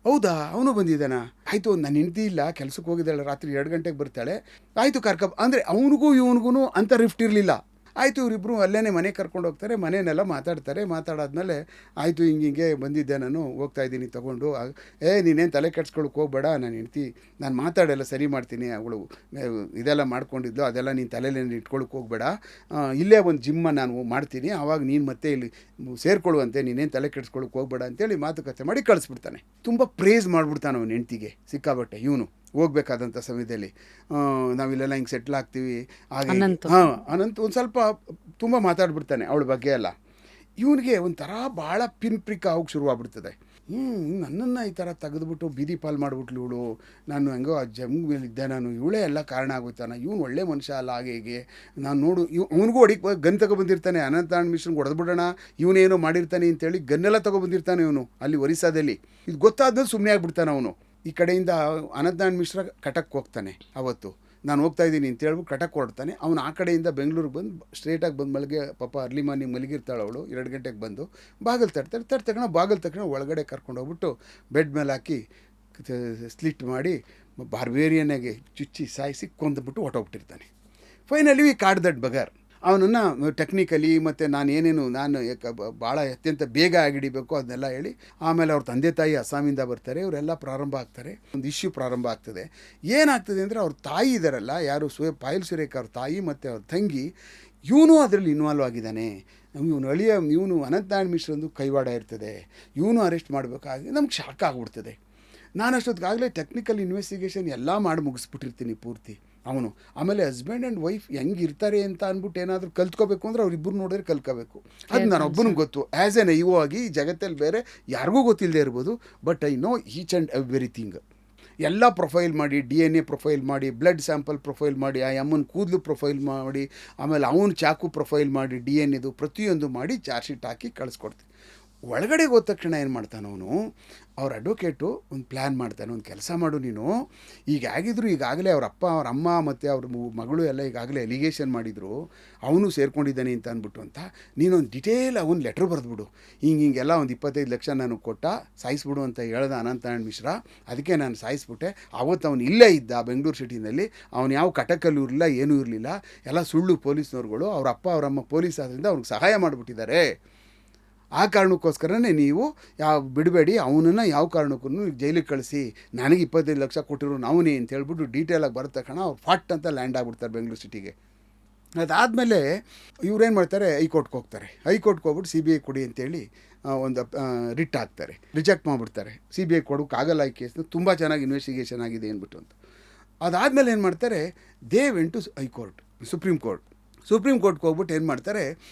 ಹೌದಾ ಅವನು ಬಂದಿದ್ದಾನ, ಆಯಿತು ನನ್ನ ಹೆಂಡತಿ ಇಲ್ಲ ಕೆಲಸಕ್ಕೆ ಹೋಗಿದ್ದಾಳೆ, ರಾತ್ರಿ 2 ಗಂಟೆಗೆ ಬರ್ತಾಳೆ, ಆಯಿತು ಅಂದರೆ ಅವನಿಗೂ ಇವನಿಗೂ ಅಂತ ರಿಫ್ಟ್ ಇರಲಿಲ್ಲ. ಆಯಿತು ಇವರಿಬ್ಬರು ಅಲ್ಲೇ ಮನೆ ಕರ್ಕೊಂಡು ಹೋಗ್ತಾರೆ, ಮನೆಯನ್ನೆಲ್ಲ ಮಾತಾಡ್ತಾರೆ. ಮಾತಾಡಾದ್ಮೇಲೆ ಆಯಿತು ಹಿಂಗೆ ಬಂದಿದ್ದೆ, ನಾನು ಹೋಗ್ತಾ ಇದ್ದೀನಿ ತೊಗೊಂಡು, ನೀನೇನು ತಲೆ ಕೆಡ್ಸ್ಕೊಳಕ್ಕೆ ಹೋಗ್ಬೇಡ, ನಾನು ಹೆಂಡ್ತಿ ನಾನು ಮಾತಾಡೆಲ್ಲ ಸರಿ ಮಾಡ್ತೀನಿ, ಅವಳು ಇದೆಲ್ಲ ಮಾಡ್ಕೊಂಡಿದ್ಲು, ಅದೆಲ್ಲ ನೀನು ತಲೆಯಲ್ಲಿ ಇಟ್ಕೊಳಕ್ಕೆ ಹೋಗ್ಬೇಡ, ಇಲ್ಲೇ ಒಂದು ಜಿಮ್ಮ ನಾನು ಮಾಡ್ತೀನಿ, ಆವಾಗ ನೀನು ಮತ್ತೆ ಇಲ್ಲಿ ಸೇರ್ಕೊಳ್ಳುವಂತೆ, ನೀನೇನು ತಲೆ ಕೆಡ್ಸ್ಕೊಳಕ್ಕೆ ಹೋಗ್ಬೇಡ ಅಂತೇಳಿ ಮಾತುಕತೆ ಮಾಡಿ ಕಳಿಸ್ಬಿಡ್ತಾನೆ. ತುಂಬ ಪ್ರೇಸ್ ಮಾಡಿಬಿಡ್ತಾನೆ ಅವನ ಹೆಂಡ್ತಿಗೆ ಸಿಕ್ಕಾಬಟ್ಟೆ. ಇವನು ಹೋಗ್ಬೇಕಾದಂಥ ಸಮಯದಲ್ಲಿ ನಾವಿಲ್ಲೆಲ್ಲ ಹಿಂಗೆ ಸೆಟ್ಲ್ ಆಗ್ತೀವಿ ಹಾಗೆ ಅನಂತ್ ಒಂದು ಸ್ವಲ್ಪ ತುಂಬ ಮಾತಾಡ್ಬಿಡ್ತಾನೆ ಅವಳ ಬಗ್ಗೆ ಎಲ್ಲ. ಇವನಿಗೆ ಒಂಥರ ಭಾಳ ಪಿನ್ಪ್ರಿಕ್ ಆಗೋಕ್ಕೆ ಶುರುವಾಗ್ಬಿಡ್ತದೆ. ನನ್ನನ್ನು ಈ ಥರ ತೆಗೆದುಬಿಟ್ಟು ಬೀದಿ ಪಾಲು ಮಾಡಿಬಿಟ್ಲು ಇವಳು, ನಾನು ಹೆಂಗೋ ಆ ಜಂಗ್ ಮೇಲಿದ್ದೆ, ನಾನು ಇವಳೇ ಎಲ್ಲ ಕಾರಣ ಆಗೋಯ್ತಾನ, ಇವನು ಒಳ್ಳೆ ಮನುಷ್ಯ ಅಲ್ಲ, ಹಾಗೆ ಹೀಗೆ ನಾನು ನೋಡು ಅವನಿಗೂ ಹೊಡಿಗೆ ಗನ್ ತಗೊಬಂದಿರ್ತಾನೆ. ಅನಂತನಾರಾಯಣ್ ಮಿಶ್ರನ್ಗೆ ಹೊಡೆದ್ಬಿಡೋಣ, ಇವನೇನೋ ಮಾಡಿರ್ತಾನೆ ಅಂತೇಳಿ ಗನ್ನೆಲ್ಲ ತೊಗೊಬಂದಿರ್ತಾನೆ ಇವನು ಅಲ್ಲಿ ಒರಿಸ್ಸಾದಲ್ಲಿ. ಇದು ಗೊತ್ತಾದ್ಮೇಲೆ ಸುಮ್ಮನೆ ಆಗ್ಬಿಡ್ತಾನೆ ಅವನು. ಈ ಕಡೆಯಿಂದ ಅನಂತನಾರಾಯಣ್ ಮಿಶ್ರಾ ಕಟಕ್ ಹೋಗ್ತಾನೆ. ಅವತ್ತು ನಾನು ಹೋಗ್ತಾ ಇದ್ದೀನಿ ಅಂತ ಹೇಳ್ಬಿಟ್ಟು ಕಟಕ್ ಹೊರಡ್ತಾನೆ. ಅವನು ಆ ಕಡೆಯಿಂದ ಬೆಂಗಳೂರಿಗೆ ಬಂದು ಸ್ಟ್ರೇಟಾಗಿ ಬಂದು ಮಲಗಿ, ಪಾಪ ಅರ್ಲಿ ಮಾರ್ನಿಂಗ್ ಮಲಗಿರ್ತಾಳೆ ಅವಳು, 2 ಗಂಟೆಗೆ ಬಂದು ಬಾಗಿಲು ತಟ್ತಾಳೆ. ಬಾಗಿಲು ತಕ್ಷಣ ಒಳಗಡೆ ಕರ್ಕೊಂಡು ಹೋಗ್ಬಿಟ್ಟು ಬೆಡ್ ಮೇಲೆ ಹಾಕಿ ಸ್ಲಿಟ್ ಮಾಡಿ ಬಾರ್ಬೇರಿಯನ್ಗೆ ಚುಚ್ಚಿ ಸಾಯಿಸಿ ಕೊಂದುಬಿಟ್ಟು ಹೊಟ್ಟೋಗ್ಬಿಟ್ಟಿರ್ತಾನೆ. ಫೈನಲಿ ವಿ ಕಾಡ್ ದಟ್ ಬಗರ್. ಅವನನ್ನು ಟೆಕ್ನಿಕಲಿ ಮತ್ತು ನಾನು ಭಾಳ ಅತ್ಯಂತ ಬೇಗ ಆಗಿಡಿಬೇಕು ಅದನ್ನೆಲ್ಲ ಹೇಳಿ, ಆಮೇಲೆ ಅವ್ರ ತಂದೆ ತಾಯಿ ಅಸ್ಸಾಮಿಂದ ಬರ್ತಾರೆ, ಇವರೆಲ್ಲ ಪ್ರಾರಂಭ ಆಗ್ತಾರೆ. ಒಂದು ಇಶ್ಯೂ ಪ್ರಾರಂಭ ಆಗ್ತದೆ. ಏನಾಗ್ತದೆ ಅಂದರೆ ಅವ್ರ ತಾಯಿ ಇದ್ದಾರಲ್ಲ, ಯಾರು ಪಾಯಲ್ ಸುರೇಖ ಅವ್ರ ತಾಯಿ ಮತ್ತು ಅವ್ರ ತಂಗಿ, ಇವನು ಅದರಲ್ಲಿ ಇನ್ವಾಲ್ವ್ ಆಗಿದ್ದಾನೆ. ಇವನು ಅನಂತನಾರಾಯಣ್ ಮಿಶ್ರಂದು ಕೈವಾಡ ಇರ್ತದೆ, ಇವನು ಅರೆಸ್ಟ್ ಮಾಡಬೇಕಾಗಿ ನಮ್ಗೆ ಶಾಕ್ ಆಗಿಬಿಡ್ತದೆ. ನಾನು ಅಷ್ಟೊತ್ತಿಗಾಗಲೇ ಟೆಕ್ನಿಕಲ್ ಇನ್ವೆಸ್ಟಿಗೇಷನ್ ಎಲ್ಲ ಮಾಡಿ ಮುಗಿಸ್ಬಿಟ್ಟಿರ್ತೀನಿ ಪೂರ್ತಿ. ಅವನು ಆಮೇಲೆ ಹಸ್ಬೆಂಡ್ ಆ್ಯಂಡ್ ವೈಫ್ ಹೆಂಗಿರ್ತಾರೆ ಅಂತ ಅಂದ್ಬಿಟ್ಟು ಏನಾದರೂ ಕಲ್ತ್ಕೋಬೇಕು ಅಂದರೆ ಅವ್ರಿಬ್ಬರು ನೋಡಿದ್ರೆ ಕಲ್ತ್ಕೋಬೇಕು. ಅದು ನಾನೊಬ್ಬನಿಗೆ ಗೊತ್ತು. ಆ್ಯಸ್ ಎನ್ ಐಒ ಆಗಿ ಜಗತ್ತಲ್ಲಿ ಬೇರೆ ಯಾರಿಗೂ ಗೊತ್ತಿಲ್ಲದೆ ಇರ್ಬೋದು, but I know each and everything. ಎಲ್ಲ ಪ್ರೊಫೈಲ್ ಮಾಡಿ, DNA ಪ್ರೊಫೈಲ್ ಮಾಡಿ, ಬ್ಲಡ್ ಸ್ಯಾಂಪಲ್ ಪ್ರೊಫೈಲ್ ಮಾಡಿ, ಆ ಅಮ್ಮನ ಕೂದಲು ಪ್ರೊಫೈಲ್ ಮಾಡಿ, ಆಮೇಲೆ ಅವನ ಚಾಕು ಪ್ರೊಫೈಲ್ ಮಾಡಿ, DNAದು ಪ್ರತಿಯೊಂದು ಮಾಡಿ ಚಾರ್ಜ್ ಶೀಟ್ ಹಾಕಿ ಕಳಿಸ್ಕೊಡ್ತೀನಿ. ಒಳಗಡೆ ಹೋದ ತಕ್ಷಣ ಏನು ಮಾಡ್ತಾನವನು, ಅವ್ರ ಅಡ್ವೊಕೇಟು ಒಂದು ಪ್ಲ್ಯಾನ್ ಮಾಡ್ತಾನೆ, ಒಂದು ಕೆಲಸ ಮಾಡು ನೀನು, ಈಗಾಗಲೇ ಅವ್ರ ಅಪ್ಪ ಅವ್ರ ಅಮ್ಮ ಮತ್ತು ಅವ್ರ ಮಗಳು ಎಲ್ಲ ಈಗಾಗಲೇ ಅಲಿಗೇಷನ್ ಮಾಡಿದರು, ಅವನು ಸೇರ್ಕೊಂಡಿದ್ದಾನೆ ಅಂತ ಅಂದ್ಬಿಟ್ಟು ಅಂತ, ನೀನೊಂದು ಡಿಟೇಲ್ ಅವನು ಲೆಟ್ರ್ ಬರೆದ್ಬಿಡು, ಹಿಂಗೆಲ್ಲ ಒಂದು 25 ಲಕ್ಷ ನನಗೆ ಕೊಟ್ಟ ಸಾಯಿಸ್ಬಿಡು ಅಂತ ಹೇಳ್ದ ಅನಂತನಾರಾಯಣ್ ಮಿಶ್ರಾ. ಅದಕ್ಕೆ ನಾನು ಸಾಯಿಸ್ಬಿಟ್ಟೆ. ಅವತ್ತು ಅವನು ಇಲ್ಲೇ ಇದ್ದ ಬೆಂಗಳೂರು ಸಿಟಿನಲ್ಲಿ, ಅವನು ಯಾವ ಕಟಕಲ್ಲೂ ಇರಲಿಲ್ಲ, ಏನೂ ಇರಲಿಲ್ಲ, ಎಲ್ಲ ಸುಳ್ಳು ಪೊಲೀಸ್ನವ್ರುಗಳು. ಅವ್ರ ಅಪ್ಪ ಅವರಮ್ಮ ಪೊಲೀಸ್ ಆದ್ದರಿಂದ ಅವ್ನಿಗೆ ಸಹಾಯ ಮಾಡಿಬಿಟ್ಟಿದ್ದಾರೆ. ಆ ಕಾರಣಕ್ಕೋಸ್ಕರನೇ ನೀವು ಬಿಡಬೇಡಿ, ಅವನನ್ನು ಯಾವ ಕಾರಣಕ್ಕೂ ಜೈಲಿಗೆ ಕಳಿಸಿ, ನನಗೆ 25 ಲಕ್ಷ ಕೊಟ್ಟಿರೋ ನಾವನೇ ಅಂತ ಹೇಳ್ಬಿಟ್ಟು ಡೀಟೇಲಾಗಿ ಬರೋ ತಕ್ಷಣ ಅವ್ರು ಫಟ್ ಅಂತ ಲ್ಯಾಂಡ್ ಆಗಿಬಿಡ್ತಾರೆ ಬೆಂಗಳೂರು ಸಿಟಿಗೆ. ಅದಾದಮೇಲೆ ಇವ್ರೇನು ಮಾಡ್ತಾರೆ, ಹೈಕೋರ್ಟ್ಗೆ ಹೋಗ್ತಾರೆ. ಹೈಕೋರ್ಟ್ಗೆ ಹೋಗ್ಬಿಟ್ಟು CBI ಕೊಡಿ ಅಂತೇಳಿ ಒಂದು ರಿಟ್ ಹಾಕ್ತಾರೆ, ರಿಜೆಕ್ಟ್ ಮಾಡಿಬಿಡ್ತಾರೆ. CBI ಕೊಡೋಕ್ಕಾಗಲ್ಲ, ಈ ಕೇಸ್ನ ತುಂಬ ಚೆನ್ನಾಗಿ ಇನ್ವೆಸ್ಟಿಗೇಷನ್ ಆಗಿದೆ ಅಂದ್ಬಿಟ್ಟು ಅಂತ. ಅದಾದಮೇಲೆ ಏನು ಮಾಡ್ತಾರೆ, they went to high court, supreme ಕೋರ್ಟ್ಗೆ ಹೋಗ್ಬಿಟ್ಟು ಏನು ಮಾಡ್ತಾರೆ,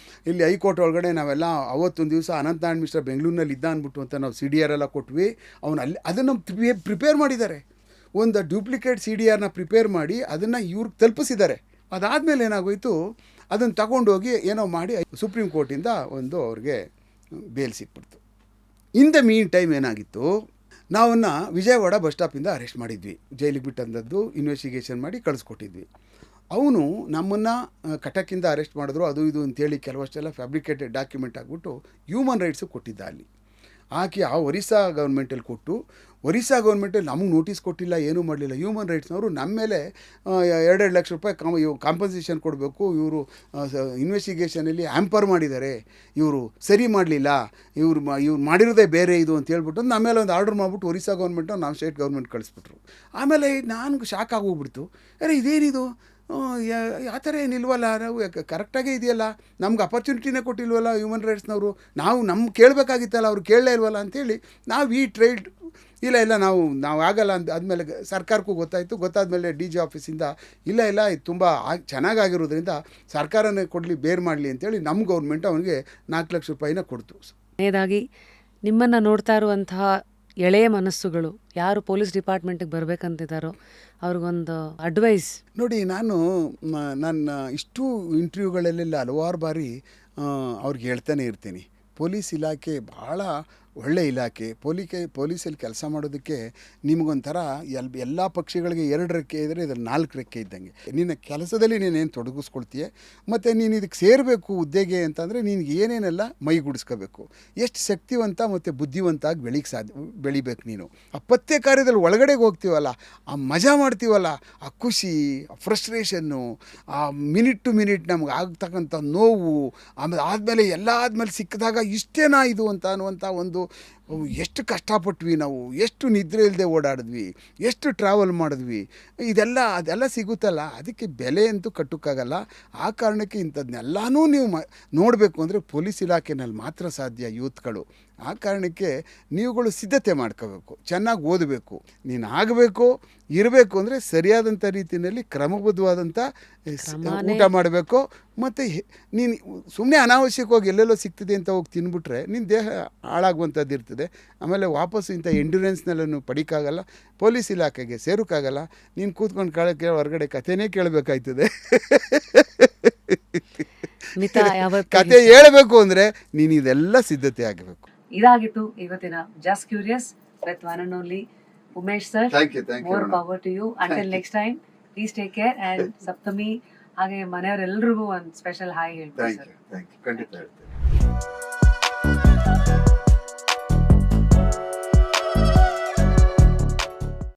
ಇಲ್ಲಿ ಹೈಕೋರ್ಟ್ ಒಳಗಡೆ ನಾವೆಲ್ಲ ಅವತ್ತೊಂದು ದಿವಸ ಅನಂತನಾರಾಯಣ್ ಮಿಶ್ರಾ ಬೆಂಗಳೂರಿನಲ್ಲಿ ಇದ್ದ ಅಂದ್ಬಿಟ್ಟು ಅಂತ ನಾವು CDR ಎಲ್ಲ ಕೊಟ್ವಿ. ಅವನು ಅಲ್ಲಿ ಅದನ್ನು ಪ್ರಿಪೇರ್ ಮಾಡಿದ್ದಾರೆ, ಒಂದು ಡ್ಯೂಪ್ಲಿಕೇಟ್ CDRನ ಪ್ರಿಪೇರ್ ಮಾಡಿ ಅದನ್ನು ಇವ್ರಿಗೆ ತಲುಪಿಸಿದ್ದಾರೆ. ಅದಾದಮೇಲೆ ಏನಾಗೋಯಿತು, ಅದನ್ನು ತಗೊಂಡೋಗಿ ಏನೋ ಮಾಡಿ ಸುಪ್ರೀಂ ಕೋರ್ಟಿಂದ ಒಂದು ಅವ್ರಿಗೆ ಬೇಲ್ ಸಿಕ್ಬಿಡ್ತು. ಇನ್ ದ ಮೀನ್ ಟೈಮ್ ಏನಾಗಿತ್ತು, ನಾವನ್ನ ವಿಜಯವಾಡ ಬಸ್ ಸ್ಟಾಪಿಂದ ಅರೆಸ್ಟ್ ಮಾಡಿದ್ವಿ, ಜೈಲಿಗೆ ಬಿಟ್ಟಂಥದ್ದು ಇನ್ವೆಸ್ಟಿಗೇಷನ್ ಮಾಡಿ ಕಳಿಸ್ಕೊಟ್ಟಿದ್ವಿ. ಅವನು ನಮ್ಮನ್ನು ಕಟಕಿಂದ ಅರೆಸ್ಟ್ ಮಾಡಿದ್ರು, ಅದು ಇದು ಅಂತೇಳಿ ಕೆಲವಷ್ಟೆಲ್ಲ ಫ್ಯಾಬ್ರಿಕೇಟೆಡ್ ಡಾಕ್ಯುಮೆಂಟ್ ಆಗಿಬಿಟ್ಟು ಹ್ಯೂಮನ್ ರೈಟ್ಸು ಕೊಟ್ಟಿದ್ದ. ಅಲ್ಲಿ ಹಾಕಿ ಆ ಒರಿಸ್ಸಾ ಗೌರ್ಮೆಂಟಲ್ಲಿ ಕೊಟ್ಟು, ಒರಿಸ್ಸಾ ಗೌರ್ಮೆಂಟಲ್ಲಿ ನಮಗೆ ನೋಟಿಸ್ ಕೊಟ್ಟಿಲ್ಲ, ಏನೂ ಮಾಡಲಿಲ್ಲ. ಹ್ಯೂಮನ್ ರೈಟ್ಸ್ನವರು ನಮ್ಮ ಮೇಲೆ 2 ಲಕ್ಷ ರೂಪಾಯಿ ಕಾಂಪನ್ಸೇಷನ್ ಕೊಡಬೇಕು, ಇವರು ಇನ್ವೆಸ್ಟಿಗೇಷನಲ್ಲಿ ಆ್ಯಂಪರ್ ಮಾಡಿದ್ದಾರೆ, ಇವರು ಸರಿ ಮಾಡಲಿಲ್ಲ, ಇವ್ರು ಮಾಡಿರೋದೇ ಬೇರೆ ಇದು ಅಂತ ಹೇಳ್ಬಿಟ್ಟು ನಮ್ಮ ಮೇಲೆ ಒಂದು ಆರ್ಡರ್ ಮಾಡಿಬಿಟ್ಟು ಒರಿಸ್ಸಾ ಗೌರ್ಮೆಂಟು ನಾವು ಸ್ಟೇಟ್ ಗೌರ್ಮೆಂಟ್ ಕಳಿಸ್ಬಿಟ್ರು. ಆಮೇಲೆ ನನಗೆ ಶಾಕ್ ಆಗೋಗ್ಬಿಡ್ತು, ಇದೇನಿದು, ಆ ಥರ ಏನಿಲ್ವಲ್ಲ, ನಾವು ಕರೆಕ್ಟಾಗೇ ಇದೆಯಲ್ಲ, ನಮ್ಗೆ ಅಪರ್ಚುನಿಟಿನೇ ಕೊಟ್ಟಿಲ್ವಲ್ಲ ಹ್ಯೂಮನ್ ರೈಟ್ಸ್ನವರು, ನಾವು ನಮ್ಗೆ ಕೇಳಬೇಕಾಗಿತ್ತಲ್ಲ, ಅವ್ರು ಕೇಳಲೇ ಇಲ್ವಲ್ಲ ಅಂಥೇಳಿ ನಾವು ಈ ಟ್ರೈಡ್ ಇಲ್ಲ ನಾವು ಆಗಲ್ಲ ಅಂತ ಆದಮೇಲೆ ಸರ್ಕಾರಕ್ಕೂ ಗೊತ್ತಾದಮೇಲೆ ಡಿ ಜಿ ಆಫೀಸಿಂದ ಇಲ್ಲ ಇದು ತುಂಬ ಚೆನ್ನಾಗಾಗಿರೋದ್ರಿಂದ ಸರ್ಕಾರನೇ ಕೊಡಲಿ, ಬೇರ್ ಮಾಡಲಿ ಅಂತೇಳಿ ನಮ್ಮ ಗೌರ್ಮೆಂಟ್ ಅವನಿಗೆ 4 ಲಕ್ಷ ರೂಪಾಯಿನ ಕೊಡ್ತು. ಕೊನೆಯದಾಗಿ ನಿಮ್ಮನ್ನು ನೋಡ್ತಾ ಇರುವಂತಹ ಎಳೆಯ ಮನಸ್ಸುಗಳು ಯಾರು ಪೊಲೀಸ್ ಡಿಪಾರ್ಟ್ಮೆಂಟಿಗೆ ಬರಬೇಕಂತಿದ್ದಾರೋ ಅವ್ರಿಗೊಂದು ಅಡ್ವೈಸ್. ನೋಡಿ, ನನ್ನ ಇಷ್ಟು ಇಂಟರ್ವ್ಯೂಗಳಲ್ಲೆಲ್ಲ ಹಲವಾರು ಬಾರಿ ಅವ್ರಿಗೆ ಹೇಳ್ತಾನೆ ಇರ್ತೀನಿ, ಪೊಲೀಸ್ ಇಲಾಖೆ ಭಾಳ ಒಳ್ಳೆ ಇಲಾಖೆ. ಪೊಲೀಸಲ್ಲಿ ಕೆಲಸ ಮಾಡೋದಕ್ಕೆ ನಿಮಗೊಂಥರ ಎಲ್ಲ ಪಕ್ಷಿಗಳಿಗೆ 2 ರೆಕ್ಕೆ ಇದ್ದರೆ ಇದ್ರಲ್ಲಿ 4 ರೆಕ್ಕೆ ಇದ್ದಂಗೆ. ನಿನ್ನ ಕೆಲಸದಲ್ಲಿ ನೀನೇನು ತೊಡಗಿಸ್ಕೊಳ್ತೀಯ, ಮತ್ತು ನೀನು ಇದಕ್ಕೆ ಸೇರಬೇಕು ಹುದ್ದೆಗೆ ಅಂತಂದರೆ ನಿನಗೆ ಏನೇನೆಲ್ಲ ಮೈಗೂಡಿಸ್ಕೋಬೇಕು, ಎಷ್ಟು ಶಕ್ತಿವಂತ ಮತ್ತು ಬುದ್ಧಿವಂತ ಆಗಿ ಬೆಳಿಬೇಕು ನೀನು. ಆ ಪಥ್ಯ ಕಾರ್ಯದಲ್ಲಿ ಒಳಗಡೆಗೆ ಹೋಗ್ತೀವಲ್ಲ, ಆ ಮಜಾ ಮಾಡ್ತೀವಲ್ಲ, ಆ ಖುಷಿ, ಆ ಫ್ರಸ್ಟ್ರೇಷನ್ನು, ಆ ಮಿನಿಟ್ ಟು ಮಿನಿಟ್ ನಮ್ಗೆ ಆಗ್ತಕ್ಕಂಥ ನೋವು, ಆದಮೇಲೆ ಎಲ್ಲ ಆದಮೇಲೆ ಸಿಕ್ಕಿದಾಗ ಇಷ್ಟೇನಾ ಇದು ಅನ್ನುವಂಥ ಒಂದು ಎಷ್ಟು ನಾವು, ಎಷ್ಟು ನಿದ್ರೆ ಇಲ್ಲದೆ ಓಡಾಡಿದ್ವಿ, ಎಷ್ಟು ಟ್ರಾವೆಲ್ ಮಾಡಿದ್ವಿ, ಅದೆಲ್ಲ ಸಿಗುತ್ತಲ್ಲ, ಅದಕ್ಕೆ ಬೆಲೆ ಅಂತೂ ಕಟ್ಟೋಕ್ಕಾಗಲ್ಲ. ಆ ಕಾರಣಕ್ಕೆ ಇಂಥದ್ದನ್ನೆಲ್ಲನೂ ನೀವು ನೋಡಬೇಕು ಅಂದರೆ ಪೊಲೀಸ್ ಇಲಾಖೆನಲ್ಲಿ ಮಾತ್ರ ಸಾಧ್ಯ ಯೂತ್ಗಳು. ಆ ಕಾರಣಕ್ಕೆ ನೀವುಗಳು ಸಿದ್ಧತೆ ಮಾಡ್ಕೋಬೇಕು, ಚೆನ್ನಾಗಿ ಓದಬೇಕು, ನೀನು ಆಗಬೇಕು ಇರಬೇಕು ಅಂದರೆ ಸರಿಯಾದಂಥ ರೀತಿಯಲ್ಲಿ ಕ್ರಮಬದ್ಧವಾದಂಥ ಊಟ ಮಾಡಬೇಕು. ಮತ್ತು ನೀನು ಸುಮ್ಮನೆ ಅನಾವಶ್ಯಕವಾಗಿ ಎಲ್ಲೆಲ್ಲೋ ಸಿಗ್ತದೆ ಅಂತ ಹೋಗಿ ತಿನ್ಬಿಟ್ರೆ ನಿನ್ನ ದೇಹ ಹಾಳಾಗುವಂಥದ್ದು ಇರ್ತದೆ. ಆಮೇಲೆ ವಾಪಸ್ಸು ಇಂಥ ಎಂಡ್ಯೂರೆನ್ಸ್ನೆಲ್ಲೂ ಪಡಿಕಾಗಲ್ಲ, ಪೊಲೀಸ್ ಇಲಾಖೆಗೆ ಸೇರೋಕ್ಕಾಗಲ್ಲ. ನೀನು ಕೂತ್ಕೊಂಡು ಹೊರಗಡೆ ಕಥೆನೇ ಕೇಳಬೇಕಾಯ್ತದೆ. ಕತೆ ಹೇಳಬೇಕು ಅಂದರೆ ನೀನು ಇದೆಲ್ಲ ಸಿದ್ಧತೆ ಆಗಬೇಕು. ಇದಾಗಿತ್ತು ಇವತ್ತಿನ just curious with one and only Umesh sir. Thank you. More power to you. Until next time, please take care. And Saptami ಹಾಗೆ ಮನೆಯವರೆಲ್ಲರಿಗೂ ಒಂದು ಸ್ಪೆಷಲ್ ಹಾಯ್ ಹೇಳ್ಬೋದು ಸರ್. ಥ್ಯಾಂಕ್ ಯು ಖಂಡಿತ ಹೇಳ್ತೇನೆ.